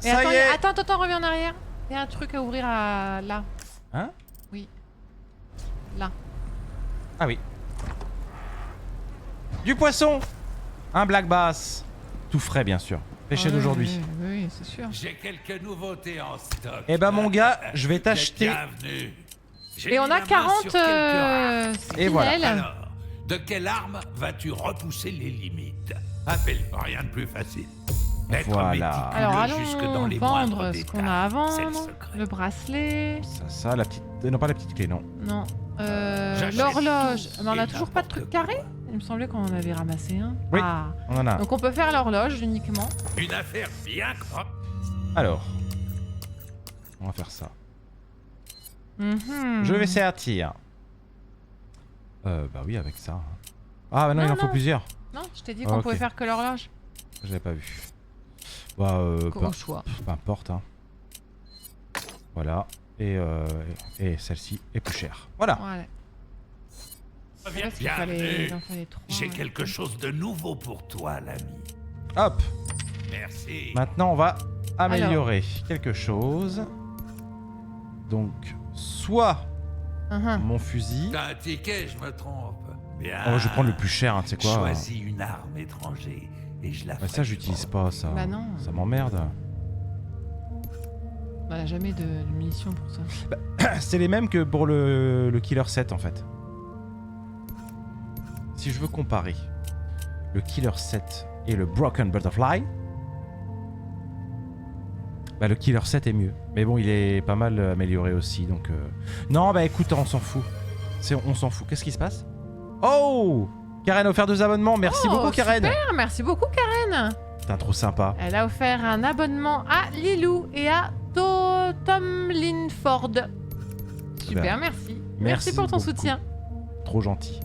S1: Ça
S2: attends,
S1: y est.
S2: attends, reviens en arrière. Il y a un truc à ouvrir à là.
S1: Hein?
S2: Oui. Là.
S1: Ah oui. Du poisson. Un black bass. Tout frais bien sûr. Pêché
S2: Ah oui,
S1: d'aujourd'hui.
S2: Oui, oui, c'est sûr.
S3: J'ai quelques nouveautés en stock.
S1: Eh ben mon gars, je vais t'acheter.
S3: Bienvenue. J'ai
S2: Et on
S3: mis
S2: a
S3: la main
S2: 40
S3: sur quelques armes.
S1: Et voilà.
S2: spinels.
S3: Alors, de quelle arme vas-tu repousser les limites? Appelle rien de plus facile. Être
S1: Voilà.
S3: méticuleux
S2: Alors
S3: jusque dans
S2: allons
S3: les
S2: vendre
S3: moindres
S2: ce qu'on
S3: détails.
S2: a à
S3: C'est le
S2: vendre.
S3: secret.
S2: Le bracelet.
S1: Ça, la petite. Non, pas la petite clé, non.
S2: Non.
S3: J'achète
S2: L'horloge.
S3: tout
S2: Mais on a
S3: et
S2: toujours pas de
S3: n'importe
S2: truc carré?
S3: quoi.
S2: Il me semblait qu'on en avait ramassé un.
S1: Oui.
S2: Ah.
S1: On en a un.
S2: Donc on peut faire l'horloge uniquement.
S3: Une affaire bien propre.
S1: Alors. On va faire ça.
S2: Mhm.
S1: Je vais sortir. Bah oui, avec ça. Ah bah non, il en faut
S2: non.
S1: plusieurs.
S2: Non, je t'ai dit
S1: Ah,
S2: qu'on
S1: ok.
S2: pouvait faire que l'horloge.
S1: Je l'avais pas vu. Bah,
S2: Au choix.
S1: peu importe. Hein. Voilà. Et celle-ci est plus chère. Voilà.
S2: Voilà.
S3: Viens,
S2: Parce qu'il
S3: bienvenue.
S2: il en fallait 3.
S3: J'ai quelque chose de nouveau pour toi, l'ami.
S1: Hop.
S3: Merci.
S1: Maintenant, on va améliorer quelque chose. Donc, soit mon fusil.
S3: T'as un ticket, je me trompe. Bien.
S1: Oh, je vais prendre le plus cher, hein, tu sais quoi.
S3: Choisis une arme étrangère et je la
S1: Bah, ça,
S3: ferai
S1: j'utilise
S3: pour
S1: pas, ça.
S2: Bah non.
S1: Ça m'emmerde.
S2: On a jamais de munitions pour ça.
S1: C'est les mêmes que pour le Killer 7, en fait. Si je veux comparer le Killer 7 et le Broken Butterfly, bah le Killer 7 est mieux. Mais bon, il est pas mal amélioré aussi, donc... Non, bah écoute, on s'en fout. On s'en fout. Qu'est-ce qui se passe? Oh, Karen a offert 2 abonnements. Merci beaucoup, Karen.
S2: Super, merci beaucoup, Karen.
S1: Putain, trop sympa.
S2: Elle a offert un abonnement à Lilou et à Tom Linford. Super,
S1: Ben,
S2: merci.
S1: merci
S2: Merci pour ton
S1: beaucoup.
S2: soutien.
S1: trop gentil.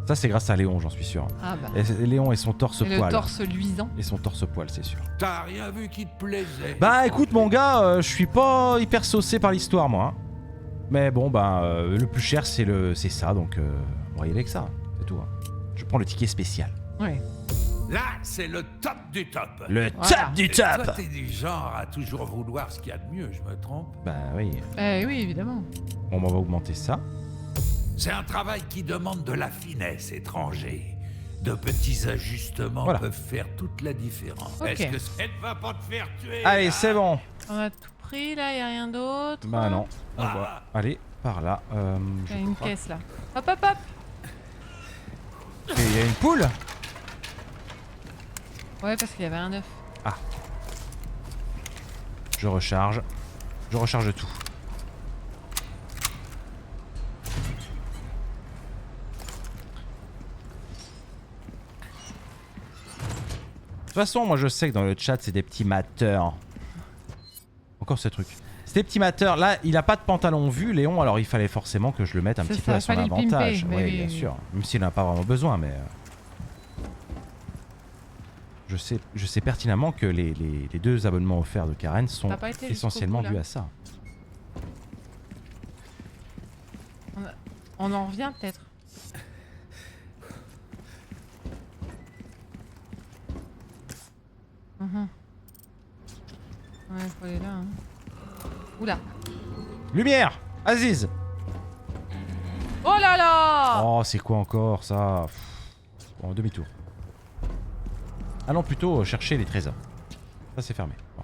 S1: Ça c'est grâce à Léon, j'en suis sûr.
S2: Ah bah.
S1: Et Léon et son torse
S2: Et le
S1: poil.
S2: torse luisant.
S1: Et son torse poil, c'est sûr.
S4: T'as rien vu qui te plaisait?
S1: Bah écoute mon gars, je suis pas hyper saucé par l'histoire moi. Hein. Mais bon bah le plus cher c'est ça, donc on va y aller avec ça, c'est tout. Hein. Je prends le ticket spécial.
S2: Ouais.
S4: Là, c'est le top du top.
S1: Le
S2: Voilà.
S1: top du
S4: Et
S1: top.
S4: toi, t'es du genre à toujours vouloir ce qu'il y a de mieux, je me trompe?
S1: Bah oui.
S2: Oui, évidemment.
S1: Bon bah, on va augmenter ça.
S4: C'est un travail qui demande de la finesse, étranger. De petits ajustements
S1: Voilà.
S4: peuvent faire toute la différence.
S2: Ok.
S4: Est-ce que ça ne va pas te faire tuer?
S1: Allez
S4: là
S1: c'est bon.
S2: On a tout pris là, y a rien d'autre.
S1: Bah non. On
S4: Ah.
S1: va aller par là.
S2: Il y a une
S1: crois-
S2: caisse là. Hop hop hop.
S1: Et il y a une poule.
S2: Ouais, parce qu'il y avait un œuf.
S1: Je recharge. Je recharge tout. De toute façon, moi je sais que dans le chat, c'est des petits mateurs. Encore ce truc. C'est des petits mateurs. Là, il a pas de pantalon vu, Léon, alors il fallait forcément que je le mette un
S2: C'est
S1: petit
S2: ça,
S1: peu à son
S2: fallait le
S1: avantage.
S2: pimper, mais
S1: Oui,
S2: oui,
S1: bien
S2: oui.
S1: sûr. Même s'il n'en a pas vraiment besoin, mais... Je sais pertinemment que les 2 abonnements offerts de Karen sont
S2: T'as pas été jusqu'au
S1: essentiellement
S2: bout, là.
S1: dus à ça.
S2: On en revient peut-être. Mhm. Ouais, faut aller là. Hein. Oula.
S1: Lumière, Aziz.
S2: Oh là là.
S1: Oh, c'est quoi encore ça? Bon, demi-tour. Allons plutôt chercher les trésors. Ça, c'est fermé. Bon.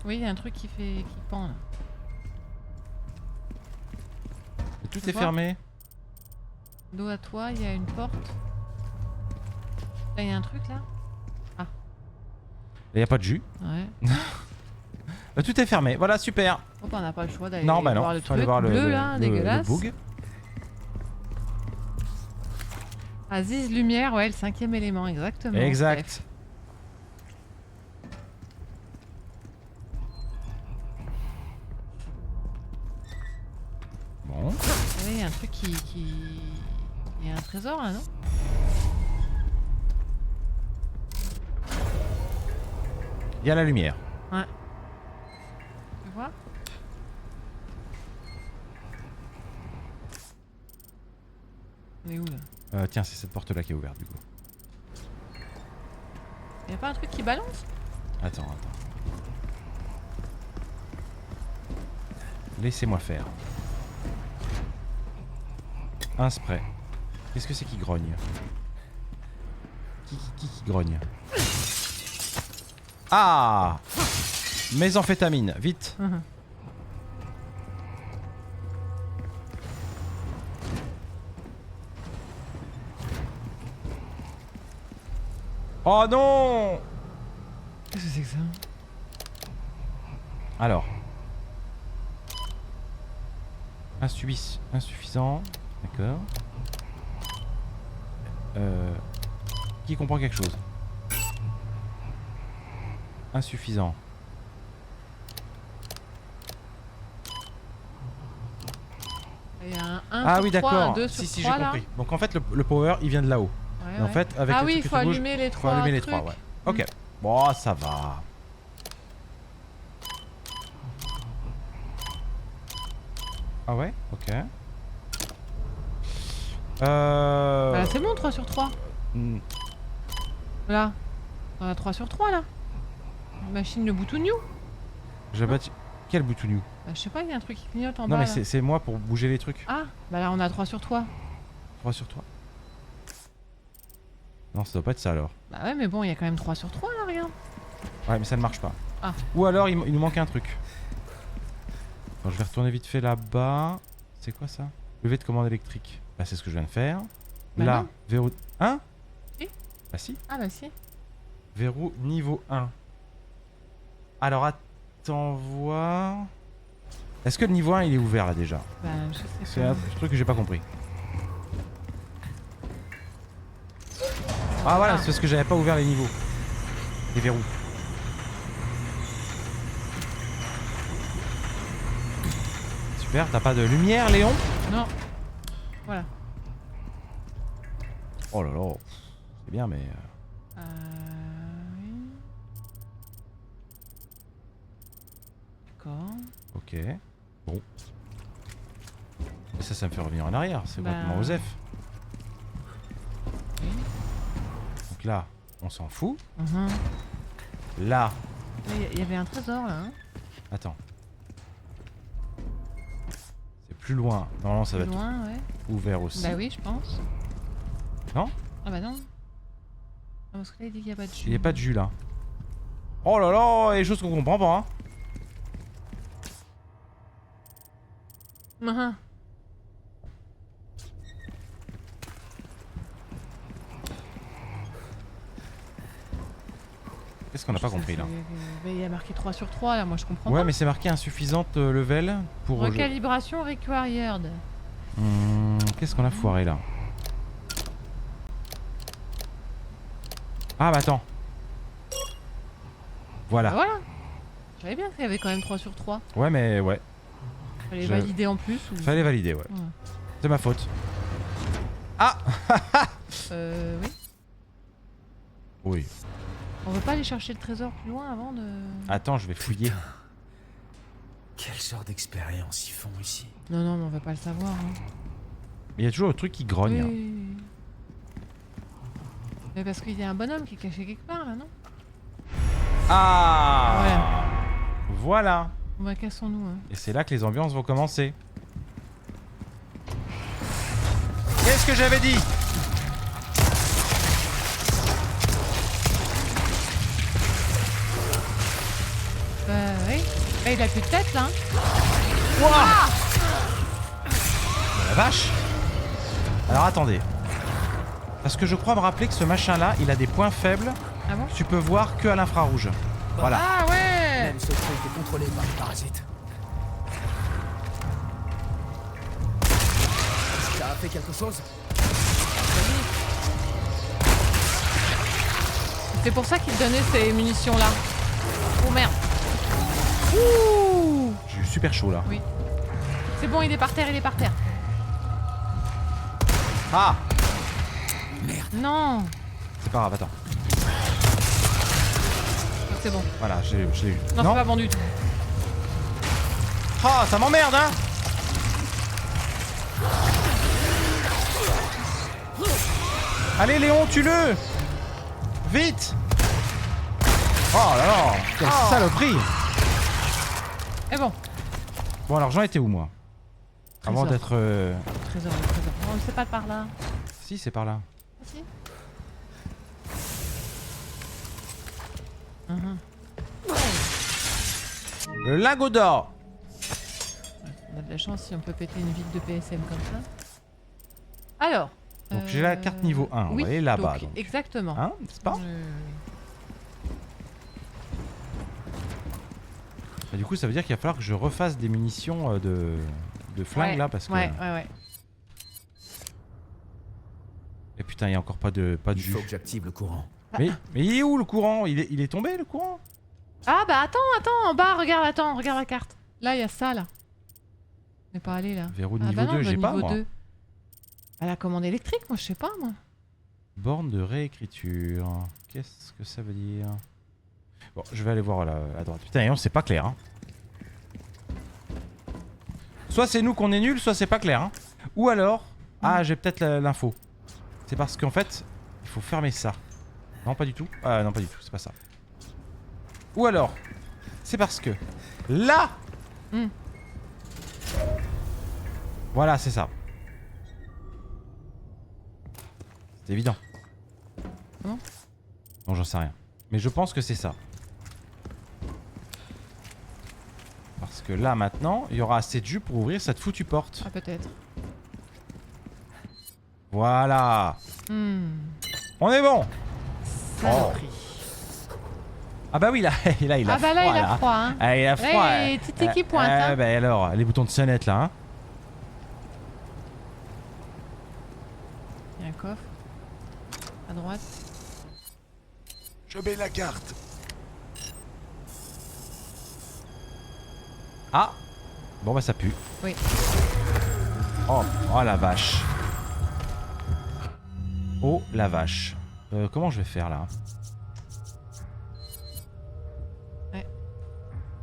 S2: Oui, il y a un truc qui pend là.
S1: Et tout
S2: Tu
S1: est
S2: vois
S1: fermé.
S2: Dos à toi, il y a une porte. Là, il y a un truc là.
S1: Il n'y a pas de jus.
S2: Ouais.
S1: Tout est fermé. Voilà, super.
S2: Oh, bah, on n'a pas le choix d'aller
S1: Non, bah
S2: voir
S1: non.
S2: le
S1: Faut aller
S2: truc
S1: voir
S2: bleu là, dégueulasse.
S1: le boug.
S2: Aziz Lumière, ouais, le 5e élément, exactement.
S1: Exact.
S2: Bref.
S1: Bon.
S2: Il y a un truc qui... Il y a un trésor là, non?
S1: Il y a la lumière.
S2: Ouais. Tu vois? On est où là?
S1: Tiens, c'est cette porte-là qui est ouverte du coup.
S2: Y'a pas un truc qui balance?
S1: Attends. Laissez-moi faire. Un spray. Qu'est-ce que c'est qui grogne? Qui grogne? Ah! Mes amphétamines, vite! Oh non!
S2: Qu'est-ce que c'est que ça?
S1: Alors. Insuffisant. D'accord. Qui comprend quelque chose? Insuffisant.
S2: Il y a un 1
S1: Ah
S2: sur
S1: oui
S2: 3, un
S1: d'accord.
S2: 2 sur
S1: Si
S2: 3
S1: j'ai
S2: là.
S1: compris. Donc en fait le power il vient de là-haut.
S2: Ouais,
S1: Et en
S2: ouais.
S1: fait avec
S2: Ah
S1: le
S2: oui,
S1: truc
S2: il faut
S1: qui bouge,
S2: allumer les
S1: faut
S2: 3
S1: allumer les
S2: trucs.
S1: 3, ouais. Ok. Bon, ça va. Ah ouais? Ok.
S2: Bah, c'est bon 3 sur 3.
S1: hmm,
S2: Là. On a 3 sur 3 là. Machine le boutouniou.
S1: je bâtis... Quel boutouniou?
S2: Bah, je sais pas, il y a un truc qui clignote en
S1: Non
S2: bas.
S1: mais
S2: là.
S1: c'est moi pour bouger les trucs.
S2: Ah, bah là on a 3 sur 3.
S1: 3 sur 3. Non, ça doit pas être ça alors.
S2: Bah ouais, mais bon, il y a quand même 3 sur 3 là, regarde.
S1: Ouais, mais ça ne marche pas.
S2: Ah.
S1: Ou alors il nous manque un truc. Alors, je vais retourner vite fait là-bas. C'est quoi ça? Levé de commande électrique. Bah, c'est ce que je viens de faire.
S2: Bah
S1: là,
S2: non.
S1: verrou. Hein?
S2: Si.
S1: Bah, si.
S2: Ah bah si.
S1: Verrou niveau 1. Alors, attends voir. Est-ce que le niveau 1 il est ouvert là déjà?
S2: Bah je sais
S1: C'est
S2: pas.
S1: un truc que j'ai pas compris. Ah voilà, c'est parce que j'avais pas ouvert les niveaux. Les verrous. Super, t'as pas de lumière, Léon?
S2: Non. Voilà.
S1: Oh là là, c'est bien, mais...
S2: Oui. D'accord.
S1: Ok. Bon. Et ça me fait revenir en arrière, c'est
S2: Bah.
S1: complètement Osef.
S2: Oui.
S1: Donc là, on s'en fout.
S2: Mhm.
S1: Là,
S2: Il y avait un trésor là. Hein.
S1: attends. C'est plus loin. Normalement, ça va
S2: Plus
S1: être
S2: loin, ouais.
S1: ouvert aussi.
S2: Bah oui, je pense.
S1: Non?
S2: Ah bah non. Non, parce que là, il dit qu'il n'y a pas de jus.
S1: Il n'y a pas de jus là. Oh là là, il y a des choses qu'on comprend pas. Hein.
S2: Mhm.
S1: Qu'est-ce qu'on n'a pas
S2: Ça
S1: compris là?
S2: fait- Il y a marqué 3 sur 3 là, moi je comprends
S1: Ouais,
S2: pas.
S1: mais c'est marqué insuffisante level pour.
S2: Recalibration required.
S1: Qu'est-ce qu'on a foiré là? Ah bah attends. Voilà.
S2: Bah voilà. Je savais bien qu'il y avait quand même 3 sur 3.
S1: Ouais, mais ouais.
S2: Fallait
S1: Je-
S2: valider en plus ou...
S1: Fallait valider, ouais.
S2: Ouais.
S1: C'est ma faute. Ah.
S2: Oui.
S1: Oui.
S2: On veut pas aller chercher le trésor plus loin avant de...
S1: Attends, je vais fouiller.
S3: Quel genre d'expérience ils font ici?
S2: Non, non, mais on va pas le savoir. Hein.
S1: Il y a toujours le truc qui grogne.
S2: Oui. Mais parce qu'il y a un bonhomme qui est caché quelque part là, non?
S1: Ah. Voilà.
S2: On va cassons-nous. Hein.
S1: Et c'est là que les ambiances vont commencer. Qu'est-ce que j'avais dit?
S2: Oui. Bah, il a plus de tête là. Hein.
S1: Ouah. La vache. Alors attendez. Parce que je crois me rappeler que ce machin là, il a des points faibles
S2: Ah bon?
S1: que tu peux voir que à l'infrarouge. Voilà.
S2: Ah ouais.
S3: Même ce truc est contrôlé par les parasites. Ça a fait quelque chose?
S2: C'est pour ça qu'il donnait ces munitions là. Oh merde. Ouh.
S1: J'ai eu super chaud là.
S2: Oui. C'est bon, il est par terre, il est par terre.
S1: Ah.
S2: Non.
S1: C'est pas grave, attends.
S2: C'est bon.
S1: Voilà, je l'ai eu.
S2: Non, c'est pas bon du tout.
S1: Ah, ça m'emmerde, hein. Allez, Léon, tue-le. Vite. Oh là là, quelle saloperie.
S2: Et bon.
S1: Bon, alors j'en étais où, moi? Avant
S2: Trésor.
S1: d'être...
S2: Le trésor. On ne sait pas de par là.
S1: Si, c'est par là.
S2: Ah, si. Mhm.
S1: Le lingot d'or.
S2: On a de la chance si on peut péter une ville de PSM comme ça. Alors.
S1: Donc j'ai la carte niveau 1, on
S2: oui,
S1: va aller là-bas.
S2: donc,
S1: Donc.
S2: exactement.
S1: Hein, n'est-ce pas? Bah, du coup, ça veut dire qu'il va falloir que je refasse des munitions de flingue
S2: Ouais,
S1: là, parce que...
S2: Ouais.
S1: Et putain, il n'y a encore pas de
S3: Il
S1: jus.
S3: faut que j'active le courant.
S1: Mais il est où le courant? Il est tombé le courant?
S2: Ah bah attends, en bas, regarde la carte. Là, il y a ça, là. On n'est pas allé là.
S1: Verrou de
S2: Ah
S1: niveau
S2: bah non,
S1: 2, j'ai pas
S2: niveau
S1: moi.
S2: 2. À la commande électrique, moi je sais pas moi.
S1: Borne de réécriture. Qu'est-ce que ça veut dire? Bon, je vais aller voir là, à droite. Putain, non, c'est pas clair. Hein. Soit c'est nous qu'on est nuls, soit c'est pas clair. Hein. Ou alors... Ah, j'ai peut-être l'info. C'est parce qu'en fait, il faut fermer ça. Non, pas du tout. Ah non, pas du tout, c'est pas ça. Ou alors, c'est parce que... Là Voilà, c'est ça. C'est évident.
S2: Comment?
S1: Non, j'en sais rien. Mais je pense que c'est ça. Parce que là, maintenant, il y aura assez de jus pour ouvrir cette foutue porte.
S2: Ah peut-être.
S1: Voilà. On est bon.
S2: Saloperie.
S1: Ah bah oui, là, il a
S2: Ah bah là,
S1: froid,
S2: il a froid, hein.
S1: Ah, il a froid.
S2: Là, il y a Titi qui pointe, hein.
S1: Bah alors, les boutons de sonnette, là, hein.
S2: Il y a un coffre. À droite.
S6: Je mets la carte.
S1: Ah. Bon bah ça pue.
S2: Oui.
S1: Oh, oh la vache. Oh la vache. Comment je vais faire là?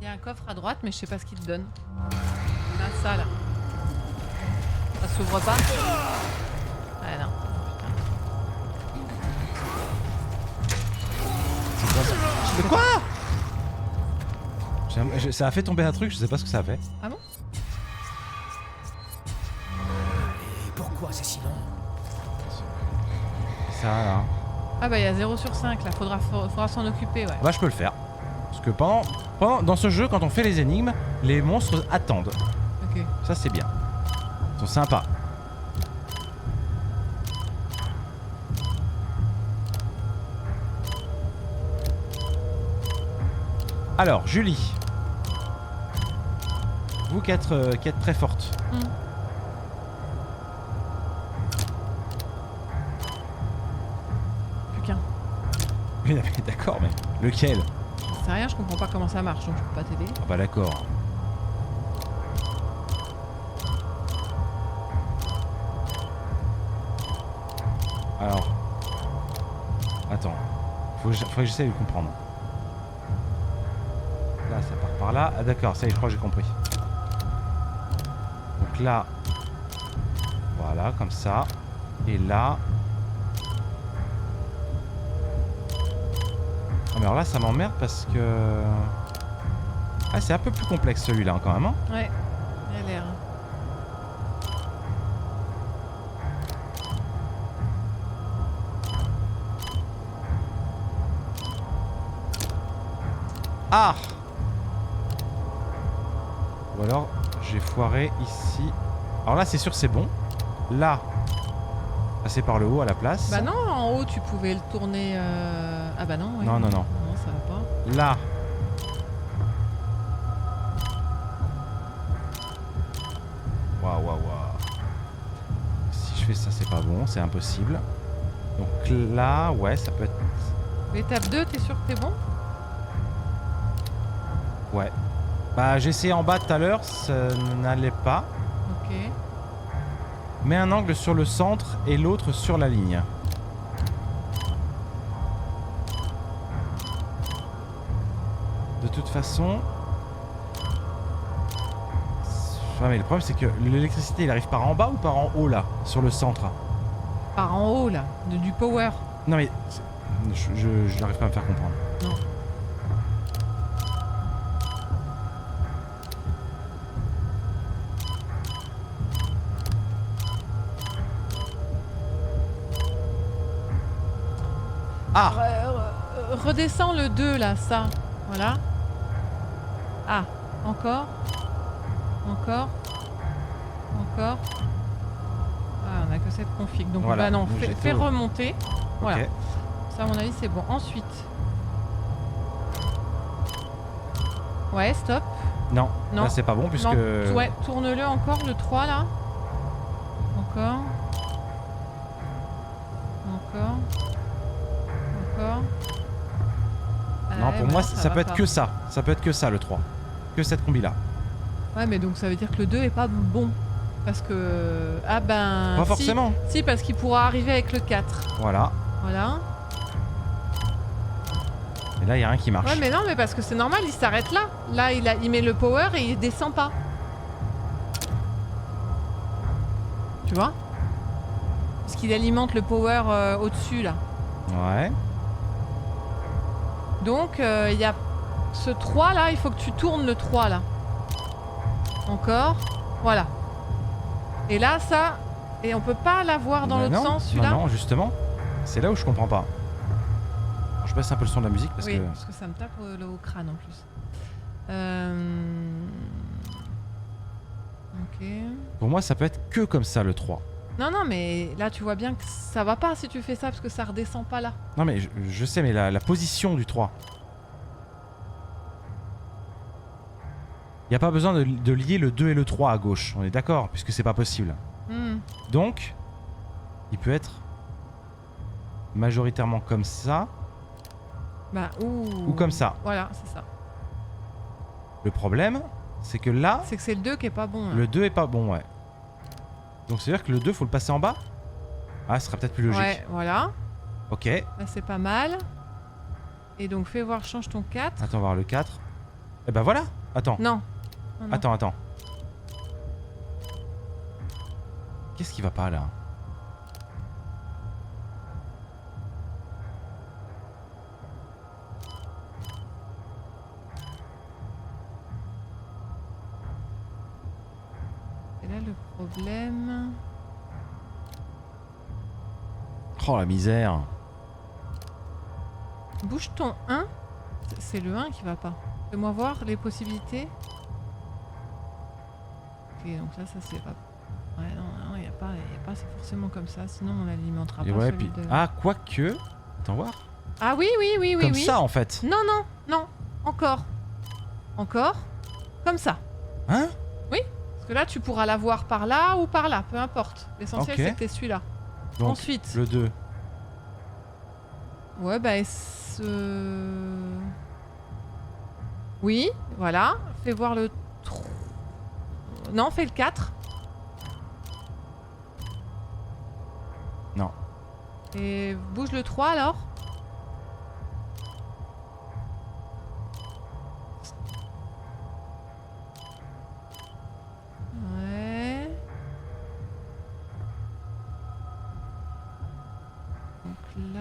S2: Il y a un coffre à droite, mais je sais pas ce qu'il te donne. Là, ça là. Ça s'ouvre pas? Ah non.
S1: C'est quoi ça? De quoi? Ça a fait tomber un truc, je sais pas ce que ça a fait.
S2: Ah bon?
S3: Et pourquoi c'est si long?
S1: Ça là.
S2: Ah bah il y a 0 sur 5 là, faudra s'en occuper, ouais.
S1: Bah je peux le faire. Parce que dans ce jeu, quand on fait les énigmes, les monstres attendent.
S2: Ok.
S1: Ça c'est bien. Ils sont sympas. Alors, Julie. Vous qui êtes très forte.
S2: Plus qu'un.
S1: Oui, d'accord, mais lequel?
S2: J'en sais rien, je comprends pas comment ça marche, donc je peux pas t'aider.
S1: Ah bah d'accord. Alors. Attends. Faut que j'essaie de comprendre. Là, ça part par là. Ah d'accord, ça y est, je crois que j'ai compris. Donc là. Voilà, comme ça. Et là. Ah mais alors là, ça m'emmerde parce que... Ah, c'est un peu plus complexe celui-là quand même. Hein.
S2: Ouais, il a l'air.
S1: Ah! Ou alors, j'ai foiré ici. Alors là, c'est sûr, c'est bon. Là, passer par le haut à la place.
S2: Bah non, en haut tu pouvais le tourner. Ah bah non, ouais.
S1: Non, non, non.
S2: Non, ça va pas.
S1: Là. Waouh, waouh, waouh. Si je fais ça, c'est pas bon, c'est impossible. Donc là, ouais, ça peut être...
S2: L'étape 2, t'es sûr que t'es bon?
S1: Ouais. Bah, j'ai essayé en bas tout à l'heure, ça n'allait pas.
S2: Ok.
S1: Mets un angle sur le centre et l'autre sur la ligne. De toute façon... Ouais, mais le problème c'est que l'électricité il arrive par en bas ou par en haut là, sur le centre?
S2: Par en haut là, du power.
S1: Non mais... Je n'arrive pas à me faire comprendre.
S2: Non.
S1: Ah!
S2: Redescends le 2 là, ça. Voilà. Ah, encore. Encore. Encore. Ah, on a que cette config. Donc
S1: Voilà.
S2: bah non,
S1: Donc,
S2: fais
S1: j'étais au-
S2: remonter. Voilà.
S1: Ok.
S2: Ça à mon avis c'est bon. Ensuite. Ouais, stop.
S1: Non,
S2: Non.
S1: là c'est pas bon puisque...
S2: Non, ouais, tourne-le encore, le 3 là. Encore. Encore. Encore.
S1: Non,
S2: Ouais,
S1: pour
S2: voilà,
S1: moi ça peut
S2: va
S1: être
S2: pas.
S1: que ça. Ça peut être que ça le 3. Que cette combi là.
S2: Ouais, mais donc ça veut dire que le 2 est pas bon. Parce que... Ah ben...
S1: Pas
S2: si.
S1: forcément.
S2: Si, parce qu'il pourra arriver avec le 4.
S1: Voilà.
S2: Voilà.
S1: Et là il y a rien qui marche.
S2: Ouais, mais non, mais parce que c'est normal, il s'arrête là. Là, il met le power et il descend pas. Tu vois? Parce qu'il alimente le power au-dessus là.
S1: Ouais.
S2: Donc, il y a ce 3 là, il faut que tu tournes le 3 là. Encore. Voilà. Et là, ça... Et on peut pas l'avoir dans
S1: Mais
S2: l'autre
S1: non,
S2: sens, celui-là?
S1: Non, justement. C'est là où je comprends pas. Alors, je baisse un peu le son de la musique parce
S2: Oui,
S1: que...
S2: parce que ça me tape au crâne en plus. Ok.
S1: Pour moi ça peut être que comme ça le 3.
S2: Non, non, mais là, tu vois bien que ça va pas si tu fais ça, parce que ça redescend pas là.
S1: Non mais je sais, mais la position du 3. Il n'y a pas besoin de lier le 2 et le 3 à gauche, on est d'accord, puisque c'est pas possible.
S2: Hmm.
S1: Donc, il peut être majoritairement comme ça,
S2: Bah,
S1: ou comme ça.
S2: Voilà, c'est ça.
S1: Le problème, c'est que là,
S2: C'est que c'est le 2 qui est pas bon. Là.
S1: le 2 est pas bon, ouais. Donc c'est à dire que le 2 faut le passer en bas. Ah, ce serait peut-être plus logique.
S2: Ouais, voilà.
S1: Ok.
S2: Là, c'est pas mal. Et donc, fais voir, change ton 4.
S1: Attends, on va voir le 4. Eh ben voilà. Attends.
S2: Non. Non, non.
S1: Attends. Qu'est-ce qui va pas là?
S2: Et là, le problème...
S1: Oh la misère.
S2: Bouge ton 1. C'est le 1 qui va pas. Fais-moi voir les possibilités. Ok, donc là, ça c'est pas... Ouais, non, il n'y a pas, c'est forcément comme ça, sinon on l'alimentera
S1: Et
S2: pas.
S1: ouais,
S2: celui
S1: puis...
S2: de-
S1: Ah, quoique... Attends voir.
S2: Ah oui,
S1: Comme
S2: oui.
S1: ça en fait.
S2: Non. Encore. Comme ça.
S1: Hein?
S2: Parce que là, tu pourras l'avoir par là ou par là, peu importe. L'essentiel,
S1: Ok.
S2: c'est que t'es celui-là.
S1: Donc,
S2: Ensuite.
S1: le 2.
S2: Ouais, bah... Oui, voilà. Fais voir le... Non, fais le 4.
S1: Non.
S2: Et bouge le 3 alors. Ouais. Donc là...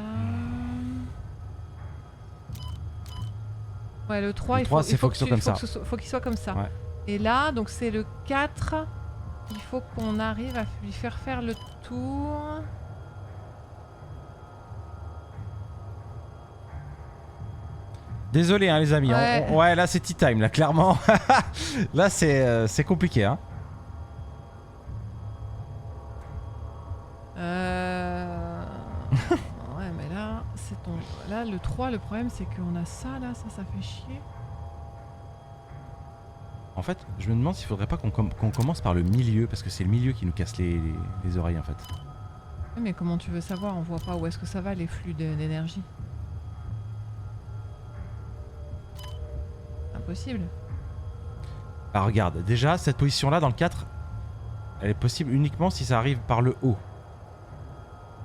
S2: Ouais, le 3,
S1: Le 3, c'est faut qu'il soit comme ça.
S2: Faut qu'il soit comme ça.
S1: Ouais.
S2: Et là, donc c'est le 4. Il faut qu'on arrive à lui faire le tour.
S1: Désolé les amis.
S2: Ouais.
S1: Ouais, là c'est tea time là, clairement. Là c'est compliqué hein.
S2: Ouais, mais là, c'est ton... Là, le 3, le problème, c'est qu'on a ça, là, ça fait chier.
S1: En fait, je me demande s'il faudrait pas qu'on commence par le milieu, parce que c'est le milieu qui nous casse les oreilles en fait.
S2: Ouais, mais comment tu veux savoir? On voit pas où est-ce que ça va, les flux d'énergie. Impossible.
S1: Ah regarde, déjà cette position là dans le 4, elle est possible uniquement si ça arrive par le haut.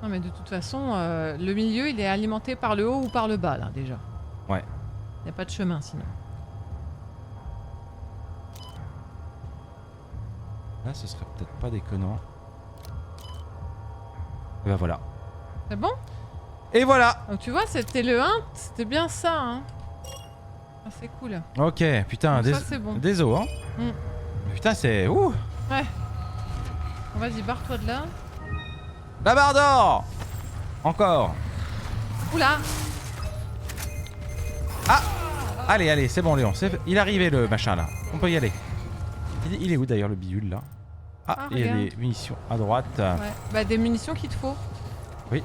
S2: Non, mais de toute façon, le milieu, il est alimenté par le haut ou par le bas, là, déjà.
S1: Ouais.
S2: Il n'y a pas de chemin, sinon.
S1: Là ce serait peut-être pas déconnant. Et bah voilà.
S2: C'est bon?
S1: Et voilà.
S2: Donc, tu vois, c'était le 1, c'était bien ça, hein. Ah, c'est cool.
S1: Ok, putain,
S2: Donc ça, c'est bon.
S1: désolé hein.
S2: Mm.
S1: Putain c'est... Ouh.
S2: Ouais. Bon, vas-y, barre-toi de là.
S1: La barre d'or. Encore.
S2: Oula!
S1: Ah. Allez, c'est bon Léon, il est arrivé le machin là. On peut y aller. Il est où d'ailleurs le bidule là? Ah, il y a
S2: regarde.
S1: des munitions à droite.
S2: Ouais. Bah, des munitions qu'il te faut.
S1: Oui.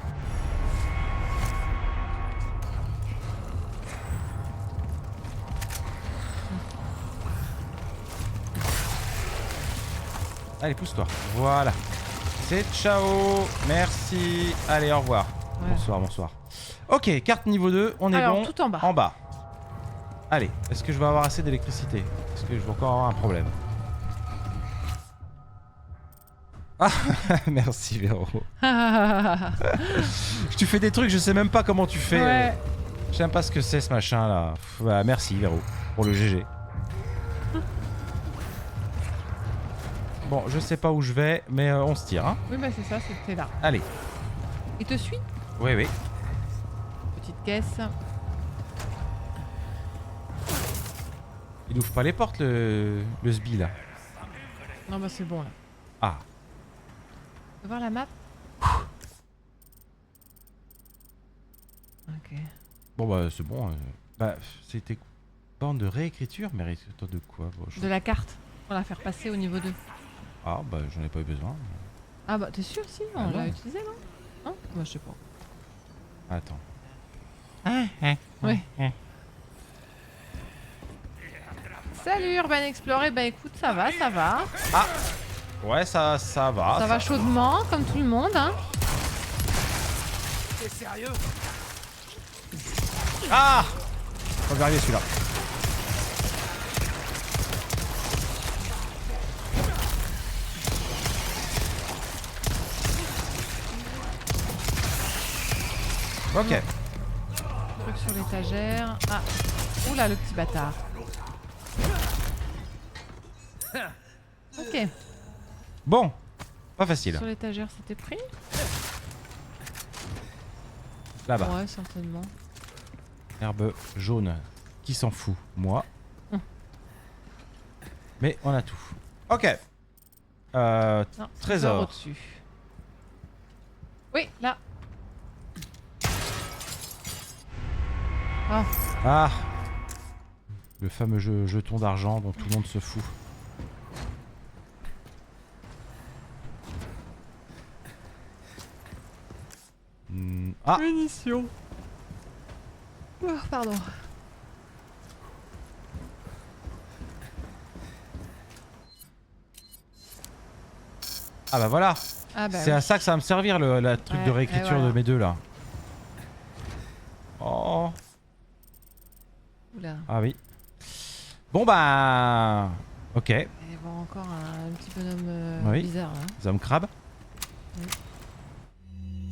S1: Allez, pousse-toi. Voilà. C'est ciao. Merci. Allez, au revoir.
S2: Ouais.
S1: Bonsoir. Ok, carte niveau 2. On est
S2: Alors,
S1: bon.
S2: tout en bas.
S1: En bas. Allez, est-ce que je vais avoir assez d'électricité? Est-ce que je vais encore avoir un problème? Ah, merci Véro. Tu fais des trucs, je sais même pas comment tu fais.
S2: Ouais.
S1: Je sais même pas ce que c'est ce machin là. Bah, merci Véro pour le GG. Bon, je sais pas où je vais, mais on se tire. Hein.
S2: Oui, bah c'est ça, c'était là.
S1: Allez.
S2: Il te suit?
S1: Oui.
S2: Petite caisse.
S1: Il ouvre pas les portes le sbi là.
S2: Non, bah c'est bon là.
S1: Ah.
S2: Tu veux voir la map? Ok.
S1: Bon bah c'est bon. Bah c'était bande de réécriture, mais réécriture de quoi? Bon,
S2: De la carte. Pour la faire passer au niveau 2.
S1: Ah bah j'en ai pas eu besoin.
S2: Ah bah t'es sûr si? On
S1: Ah
S2: l'a
S1: non.
S2: utilisé non? Non? Moi je sais pas.
S1: Attends.
S2: Oui. Salut Urban Explorer, bah écoute ça va.
S1: Ah. Ouais ça va.
S2: Ça va chaudement comme tout le monde hein.
S6: T'es sérieux?
S1: Ah. On va arriver celui-là. Ok.
S2: Truc sur l'étagère. Ah. Oula, le petit bâtard. Ok.
S1: Bon, pas facile.
S2: Sur l'étagère, c'était pris?
S1: Là-bas.
S2: Ouais, certainement.
S1: Herbe jaune. Qui s'en fout? Moi. Mais on a tout. Ok.
S2: Non,
S1: Trésor.
S2: au-dessus. Oui, là. Oh,
S1: Ah. Le fameux jeton d'argent dont tout le monde se fout. Ah.
S2: munitions. Oh, pardon.
S1: Ah bah voilà.
S2: Ah bah
S1: C'est
S2: oui.
S1: à ça que ça va me servir le truc de
S2: Ouais,
S1: réécriture
S2: voilà.
S1: de mes deux là. Oh.
S2: Oula.
S1: Ah oui. Bon bah. Ok.
S2: Il va y avoir encore un petit bonhomme
S1: Oui.
S2: bizarre là.
S1: Zombie crabe.
S2: Oui.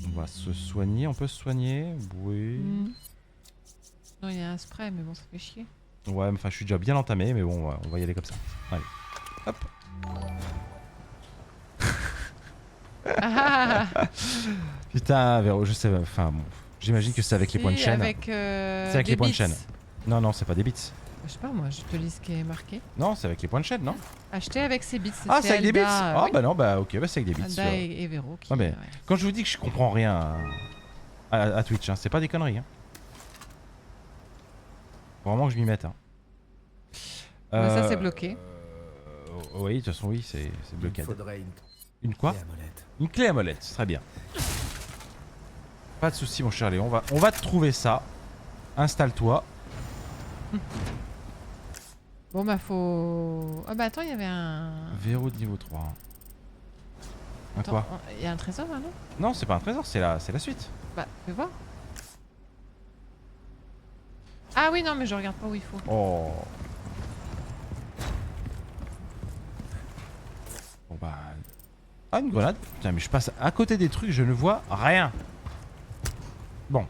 S1: On va se soigner. On peut se soigner. Oui.
S2: Hmm. Non, il y a un spray, mais bon, ça fait chier.
S1: Ouais, enfin je suis déjà bien entamé, mais bon, on va y aller comme ça. Allez. Hop.
S2: Ah,
S1: Putain, Véro, je sais. Enfin bon. J'imagine que c'est avec les points de
S2: si,
S1: chaîne.
S2: Avec,
S1: C'est avec
S2: des
S1: les points de
S2: bits.
S1: chaîne. Non, non, c'est pas des bits.
S2: Je sais pas, moi, je te lis ce qui est marqué.
S1: Non, c'est avec les points de chaîne, non?
S2: Acheter avec ses bits.
S1: Ah, c'est avec des bits?
S2: Alda,
S1: Ah
S2: oui.
S1: bah non, bah ok, bah c'est avec des bits.
S2: Alda et Véro qui.
S1: Ah, mais quand je vous dis que je comprends rien à Twitch, hein, c'est pas des conneries. Hein. Faut vraiment que je m'y mette. Hein.
S2: Mais ça, c'est bloqué.
S1: Oui, de toute façon, oui, c'est bloqué.
S3: Il faudrait
S1: Une quoi?
S3: clé à molette.
S1: Une clé à molette, très bien. Pas de soucis, mon cher Léon, on va te trouver ça. Installe-toi.
S2: Bon, bah, faut. Ah, bah, attends, il y avait un.
S1: Verrou de niveau 3. Un
S2: Attends,
S1: quoi?
S2: il y a un trésor là, non?
S1: Non, c'est pas un trésor, c'est la suite.
S2: Bah, fais voir. Ah oui, non, mais je regarde pas où il faut.
S1: Oh. Bon bah... Ah, une grenade. Putain, mais je passe à côté des trucs, je ne vois rien. Bon.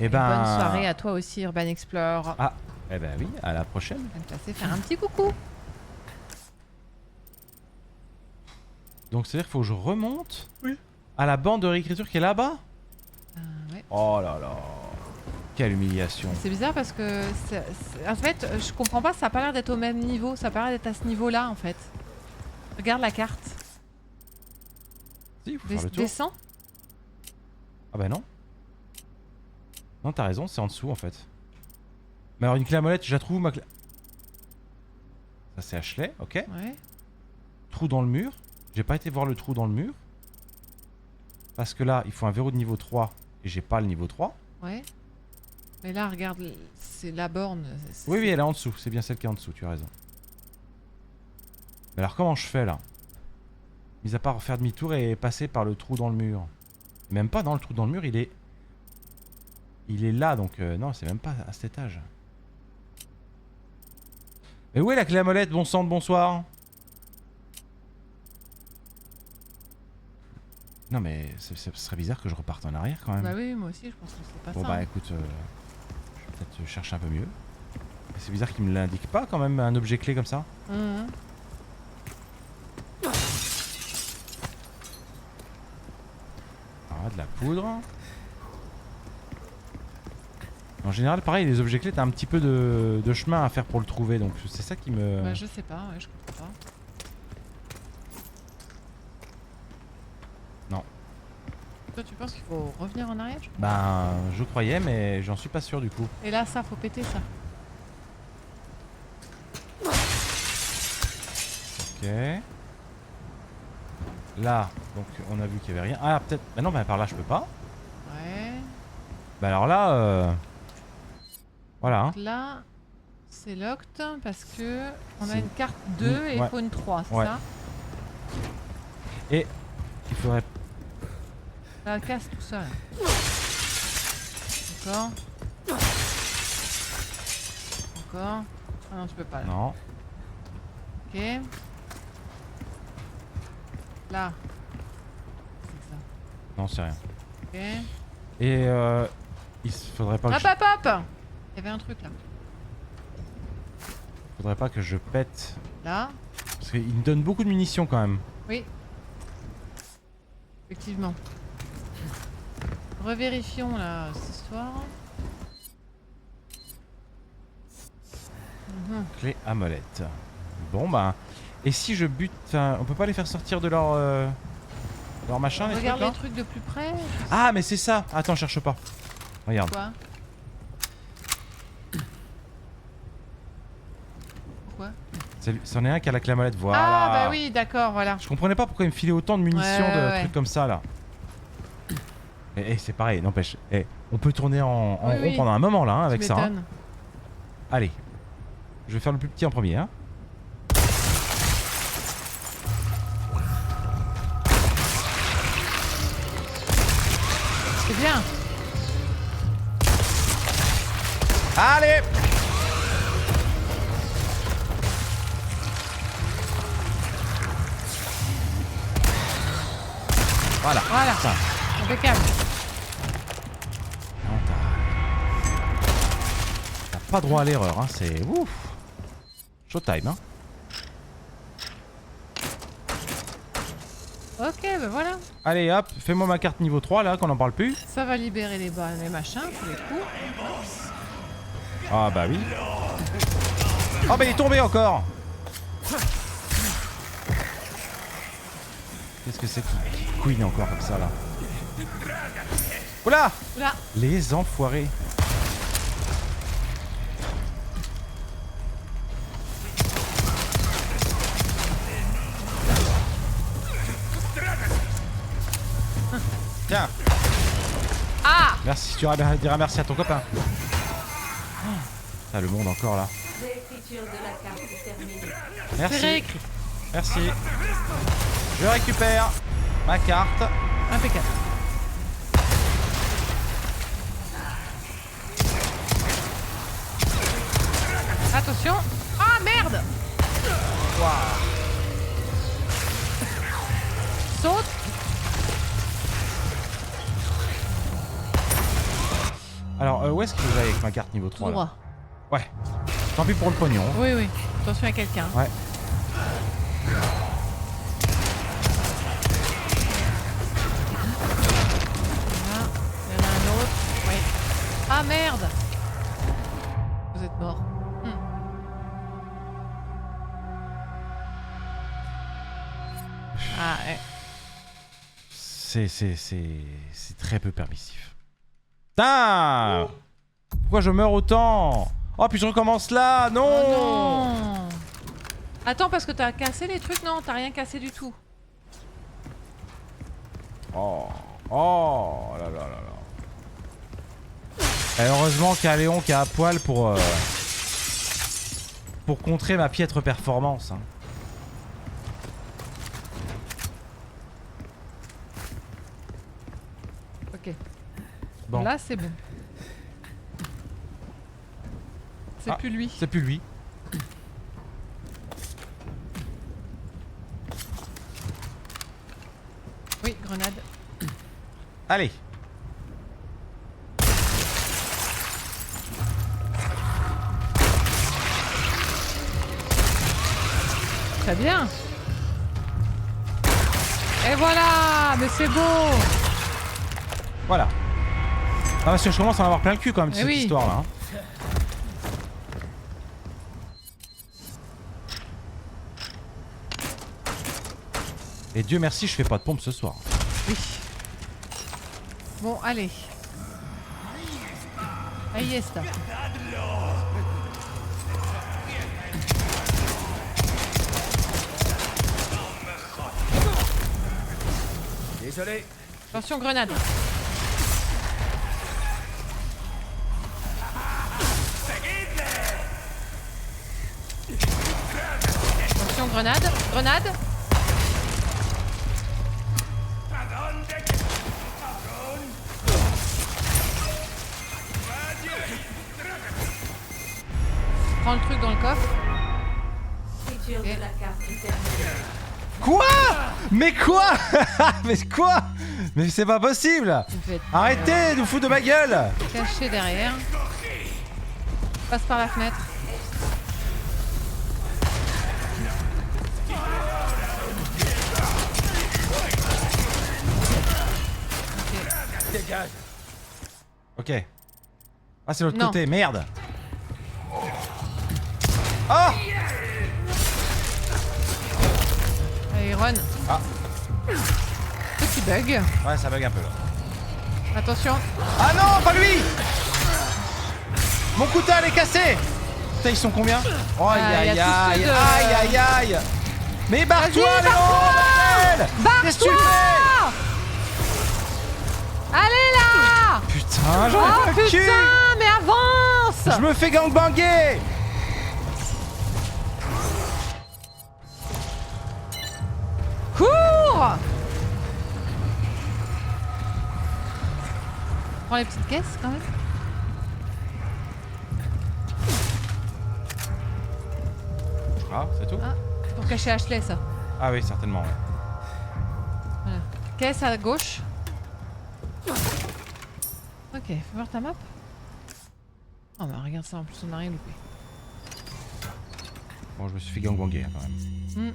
S1: Eh ben...
S2: Bonne soirée à toi aussi, Urban Explorer.
S1: Ah, eh ben oui, à la prochaine.
S2: Je vais te passer faire un petit coucou.
S1: Donc c'est-à-dire qu'il faut que je remonte à la bande de réécriture qui est là-bas.
S2: Ouais.
S1: Oh là là. Quelle humiliation.
S2: C'est bizarre parce que, en fait, je comprends pas, ça a pas l'air d'être au même niveau. Ça a pas l'air d'être à ce niveau-là, en fait. Regarde la carte.
S1: Si, il faut faire le tour.
S2: Descends.
S1: Ah bah non. Non, t'as raison, c'est en dessous en fait. Mais alors une clé à molette, je la trouve où ma clé? Ça c'est Ashley, ok.
S2: Ouais.
S1: Trou dans le mur. J'ai pas été voir le trou dans le mur. Parce que là, il faut un verrou de niveau 3 et j'ai pas le niveau 3.
S2: Ouais. Mais là, regarde, c'est la borne.
S1: Oui, oui, elle est en dessous. C'est bien celle qui est en dessous, tu as raison. Mais alors comment je fais là? Mis à part faire demi-tour et passer par le trou dans le mur. Même pas dans le trou dans le mur, il est... Il est là, donc non, c'est même pas à cet étage. Mais où est la clé à molette, bon sang de bonsoir? Non mais ce serait bizarre que je reparte en arrière quand même.
S2: Bah oui, moi aussi, je pense que c'est pas
S1: Bon
S2: ça.
S1: bah
S2: hein.
S1: écoute, je vais peut-être chercher un peu mieux. C'est bizarre qu'il me l'indique pas quand même, un objet clé comme ça.
S2: Mhm.
S1: Ah, de la poudre. En général, pareil, les objets clés, t'as un petit peu de chemin à faire pour le trouver, donc c'est ça qui me...
S2: Bah je sais pas, ouais, je comprends pas.
S1: Non.
S2: Toi, tu penses qu'il faut revenir en arrière?
S1: Ben, je croyais, mais j'en suis pas sûr du coup.
S2: Et là, ça, faut péter ça.
S1: Ok. Là, donc on a vu qu'il y avait rien. Ah, peut-être... Bah non, bah par là, je peux pas.
S2: Ouais.
S1: Bah alors là, voilà. Hein.
S2: Donc là, c'est locked parce que on a
S1: C'est-
S2: une carte 2 et il
S1: ouais.
S2: faut une 3, c'est
S1: Ouais.
S2: ça?
S1: Et il faudrait...
S2: Ça casse tout ça là. Encore. Encore. Ah non, je peux pas là.
S1: Non.
S2: Ok. Là. C'est ça.
S1: Non, c'est rien.
S2: Ok.
S1: Et il faudrait pas que
S2: Hop, hop, hop. Il y avait un truc là.
S1: faudrait pas que je pète.
S2: Là.
S1: Parce qu'il me donne beaucoup de munitions quand même.
S2: Oui. Effectivement. Revérifions là cette histoire.
S1: Clé à molette. Bon bah. Et si je bute. On peut pas les faire sortir de leur machin, les trucs
S2: Regarde
S1: là
S2: les trucs de plus près.
S1: Ah, mais c'est ça. Attends, cherche pas. Regarde.
S2: Quoi? Pourquoi?
S1: C'en est un qui a la clé à molette. Voilà.
S2: Ah bah oui, d'accord, voilà.
S1: Je comprenais pas pourquoi il me filait autant de munitions
S2: Ouais.
S1: trucs comme ça là. Et c'est pareil, n'empêche. On peut tourner en
S2: Oui,
S1: rond
S2: oui.
S1: pendant un moment là hein, avec
S2: Tu
S1: ça. Hein.
S2: m'étonnes.
S1: Allez. Je vais faire le plus petit en premier. Hein.
S2: C'est bien.
S1: Allez. Voilà.
S2: Voilà.
S1: Ça.
S2: Impeccable.
S1: Non, t'as pas droit à l'erreur, hein. C'est ouf. Showtime, hein.
S2: Ok, bah voilà.
S1: Allez, hop, fais-moi ma carte niveau 3 là, qu'on n'en parle plus.
S2: Ça va libérer les machins, tous les coups.
S1: Ah bah oui. Oh bah il est tombé encore. Qu'est-ce que c'est qui couine encore comme ça là? Oula!
S2: Là.
S1: Les enfoirés. Tiens.
S2: Ah!
S1: Merci, tu diras merci à ton copain. Ah, le monde encore là.
S5: L'écriture de la carte est terminée.
S2: C'est
S1: Merci.
S2: réécrit.
S1: Merci. Je récupère ma carte.
S2: Impeccable. Attention. Ah merde! Saute.
S1: Alors, où est-ce que vous allez avec ma carte niveau 3
S2: Tout
S1: là
S2: droit.
S1: Ouais. Tant pis pour le pognon. Hein.
S2: Oui, oui. Attention à quelqu'un.
S1: Ouais.
S2: Là. Il y en a un autre. Oui. Ah merde! Vous êtes mort. Ah ouais.
S1: C'est très peu permissif. Putain! Pourquoi je meurs autant? Oh, puis je recommence là! Non!
S2: Oh non! Attends, parce que t'as cassé les trucs? Non, t'as rien cassé du tout.
S1: Oh, oh là là là là. Et heureusement qu'il y a Léon qui a à poil pour contrer ma piètre performance. Hein.
S2: Ok.
S1: Bon,
S2: Là, c'est bon. C'est
S1: Ah.
S2: plus lui.
S1: c'est plus lui.
S2: Oui, grenade.
S1: Allez.
S2: Très bien. Et voilà! Mais c'est beau!
S1: Voilà. Ah, parce que je commence à en avoir plein le cul quand même de
S2: Eh
S1: cette
S2: oui.
S1: histoire là. Hein. Et Dieu merci, je fais pas de pompe ce soir.
S2: Oui. Bon, allez. Ahí está.
S6: Désolé.
S2: Attention, grenade. Attention, grenade. Grenade. Prends le truc dans le coffre.
S5: L'écriture de la carte est terminée.
S1: Quoi? Mais quoi? Mais quoi? Mais c'est pas possible!
S2: Il devait être
S1: Arrêtez de vous foutre de ma gueule!
S2: caché derrière. Passe par la fenêtre.
S6: Dégage.
S1: Ok. Ah, c'est l'autre
S2: Non.
S1: côté, merde! Oh!
S2: Allez, run.
S1: Ah.
S2: Petit bug.
S1: Ouais, ça bug un peu là.
S2: Attention.
S1: Ah non, pas lui! Mon couteau est cassé! Putain, ils sont combien? Oh, aïe
S2: y
S1: aïe
S2: a tous
S1: aïe
S2: ceux de-
S1: aïe aïe aïe! Mais barre-toi,
S2: Vas-y,
S1: Léon!
S2: barre-toi!
S1: bordel! Qu'est-ce que tu fais?
S2: Allez là!
S1: Putain, j'en ai
S2: Oh
S1: pas le cul!
S2: putain, mais avance!
S1: Je me fais gangbanger!
S2: Cours! Prends les petites caisses quand même.
S1: Ah, c'est tout?
S2: Ah, pour cacher Ashley ça.
S1: Ah oui, certainement. Ouais.
S2: Voilà. Caisse à gauche. Ok, fais voir ta map. Oh bah regarde ça, en plus on a rien loupé.
S1: Bon, je me suis fait gangbanger quand même.
S2: Hmm.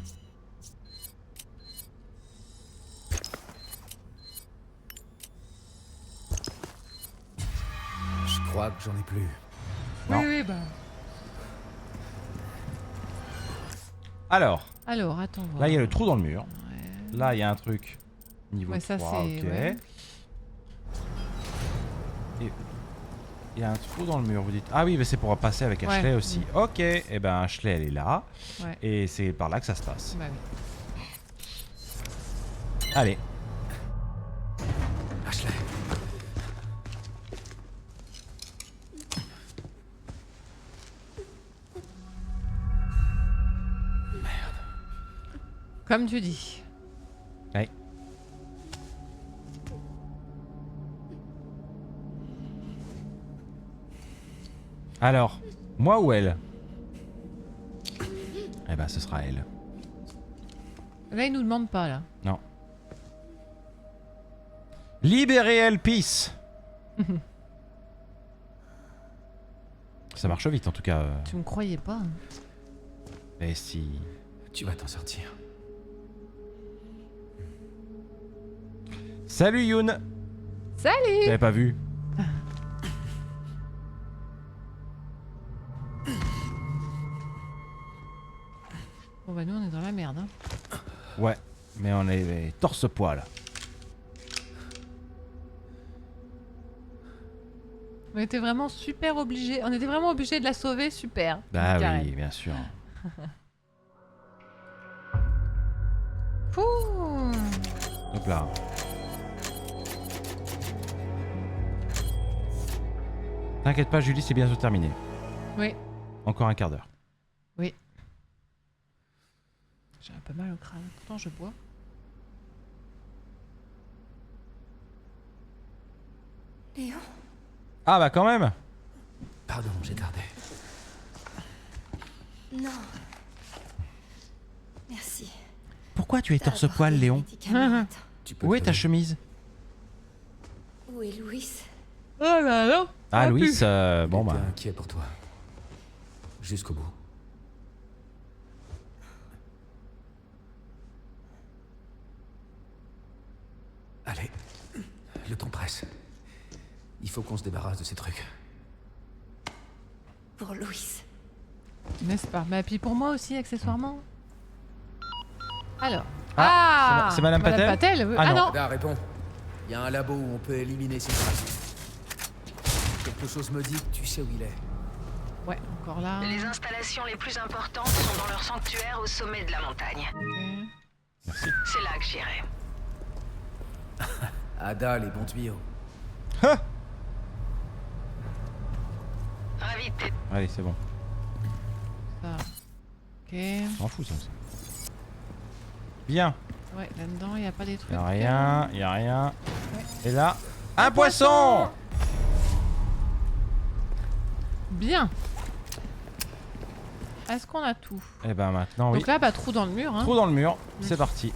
S6: Je crois que j'en ai plus.
S1: Non.
S2: Oui, oui, bah.
S1: Alors,
S2: Alors, attends voir.
S1: là il y a le trou dans le mur.
S2: Ouais.
S1: Là il y a un truc niveau
S2: Ouais, ça,
S1: 3,
S2: c'est-
S1: ok.
S2: ouais.
S1: Et il y a un trou dans le mur, vous dites. Ah oui, mais c'est pour passer avec Ashley
S2: Ouais.
S1: aussi. Ok, et ben Ashley elle est là.
S2: Ouais.
S1: Et c'est par là que ça se passe.
S2: Bah oui.
S1: Allez.
S6: Ashley.
S2: Comme tu dis.
S1: Ouais. Alors, moi ou elle? Eh ben ce sera elle.
S2: Là, il nous demande pas, là.
S1: Non. Libérez elle, peace. Ça marche vite en tout cas.
S2: Tu me croyais pas. Hein.
S1: Et si...
S6: Tu vas t'en sortir.
S1: Salut Youn.
S2: Salut!
S1: T'avais pas vu?
S2: Bon bah nous on est dans la merde. Hein.
S1: Ouais, mais on est torse-poil.
S2: On était vraiment super obligés. On était vraiment obligés de la sauver, super.
S1: Bah
S2: Karen.
S1: oui, bien sûr.
S2: Pouh.
S1: Hop là. T'inquiète pas Julie, c'est bientôt terminé.
S2: Oui,
S1: Encore un quart d'heure.
S2: oui. J'ai un peu mal au crâne. Pourtant je bois.
S5: Léon,
S1: Ah bah quand même.
S6: Pardon, j'ai tardé.
S5: non. Merci.
S1: Pourquoi tu es
S5: T'as
S1: torse-poil
S5: apporté
S1: Léon?
S5: les médicaments. Attends,
S6: Tu peux
S1: Où
S6: te
S1: est ta
S6: lever.
S1: chemise?
S5: où est Louis?
S2: Oh là là.
S1: Ah Louis, bon
S6: J'étais
S1: bah...
S6: inquiet pour toi. Jusqu'au bout. Allez, le temps presse. Il faut qu'on se débarrasse de ces trucs.
S5: Pour Louis.
S2: N'est-ce pas? Mais puis pour moi aussi, accessoirement. Alors.
S1: Ah, c'est Madame Patel
S2: Patel.
S1: Ah
S2: Ah
S1: non.
S2: non.
S6: Là, réponds. Il y a un labo où on peut éliminer ces traces. Quelque chose me dit que tu sais où il est.
S2: Ouais, encore là.
S7: Les installations les plus importantes sont dans leur sanctuaire au sommet de la montagne.
S2: Ok.
S1: Merci.
S7: C'est là que j'irai.
S6: Ada, les bons tuyaux.
S1: Ah
S7: Ravi de t'aider.
S1: Allez, c'est bon.
S2: Ça. Ok.
S1: On s'en fout ça aussi. Bien.
S2: Ouais, là-dedans, il n'y a pas des trucs.
S1: Y'a rien, y'a rien.
S2: Ouais.
S1: Et là, un poisson!
S2: Bien. Est-ce qu'on a tout?
S1: Et ben maintenant, oui.
S2: Donc là, bah, trou dans le mur. Hein.
S1: Trou dans le mur, c'est parti.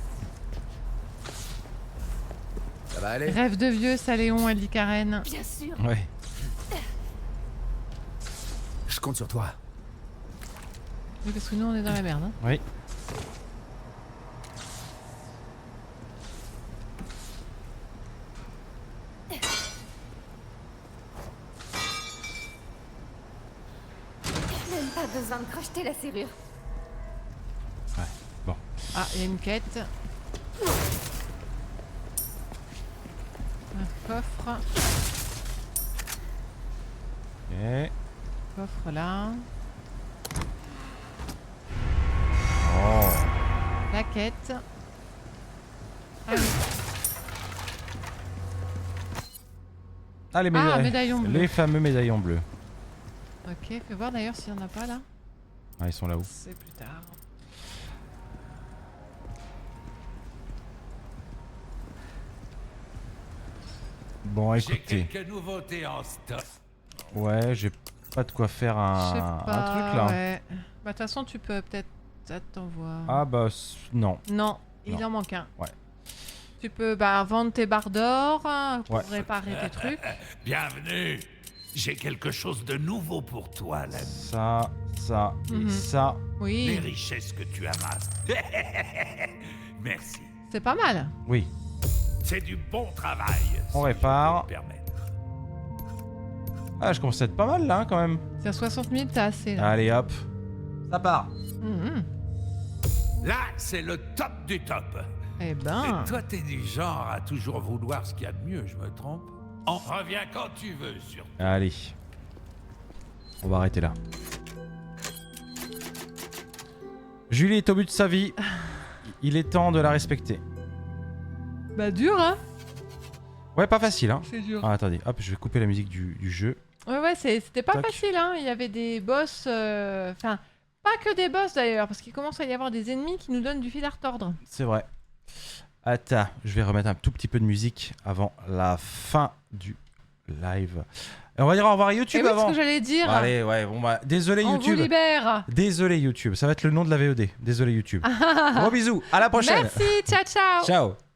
S6: Ça va aller?
S2: Rêve de vieux, ça Léon, elle dit Karen.
S5: Bien sûr.
S1: Ouais.
S6: Je compte sur toi.
S2: Oui, parce que nous, on est dans la merde. Hein.
S1: Oui.
S5: Même pas besoin de crocheter la serrure.
S1: Ouais. Bon.
S2: Ah, il y a une quête. Un coffre.
S1: Ok.
S2: Coffre là.
S1: Oh.
S2: La quête. Ah oui.
S1: Ah, les
S2: Ah, médaillons bleus.
S1: Les fameux médaillons bleus.
S2: Ok, fais voir d'ailleurs s'il n'y en a pas là.
S1: Ah, ils sont là-haut.
S2: C'est plus tard.
S1: Bon,
S4: J'ai
S1: écoutez.
S4: quelques nouveautés en stock.
S1: Ouais, j'ai pas de quoi faire
S2: Je sais
S1: un
S2: pas,
S1: truc là.
S2: ouais. Bah, de toute façon, tu peux peut-être. Ça t'envoie.
S1: Ah bah non.
S2: Non, il
S1: Non.
S2: en manque un.
S1: Ouais.
S2: Tu peux bah, vendre tes barres d'or hein, pour
S1: Ouais.
S2: réparer tes trucs.
S4: Bienvenue. J'ai quelque chose de nouveau pour toi, l'ami.
S1: Ça
S2: Mhm.
S1: et ça.
S4: Les
S2: Oui,
S4: richesses que tu amasses. Merci.
S2: c'est pas mal.
S1: Oui.
S4: C'est du bon travail.
S1: On
S4: si je
S1: répare.
S4: peux me permettre.
S1: Ah, je commence à être pas mal là hein, quand même.
S2: C'est à 60 000, t'as assez là.
S1: Allez hop. Ça part.
S2: Mhm.
S4: Là, c'est le top du top.
S2: Eh ben.
S4: Et toi, t'es du genre à toujours vouloir ce qu'il y a de mieux, je me trompe? On revient quand tu veux, surtout.
S1: Allez. On va arrêter là. Julie est au bout de sa vie. Il est temps de la respecter.
S2: Bah, dur, hein.
S1: Ouais, pas facile hein.
S2: C'est dur.
S1: Ah, attendez, hop, je vais couper la musique du jeu.
S2: Ouais, c'était pas
S1: Tac.
S2: facile, hein. Il y avait des boss. Enfin, pas que des boss d'ailleurs, parce qu'il commence à y avoir des ennemis qui nous donnent du fil à retordre.
S1: C'est vrai. Attends, je vais remettre un tout petit peu de musique avant la fin du live. Et on va dire au revoir à YouTube
S2: Et oui,
S1: avant.
S2: ce que j'allais dire.
S1: Allez, ouais, bon bah, désolé
S2: On vous
S1: YouTube.
S2: libère.
S1: Désolé YouTube, ça va être le nom de la VOD. Désolé YouTube. Gros bisous, à la prochaine.
S2: Merci, ciao, ciao.
S1: Ciao.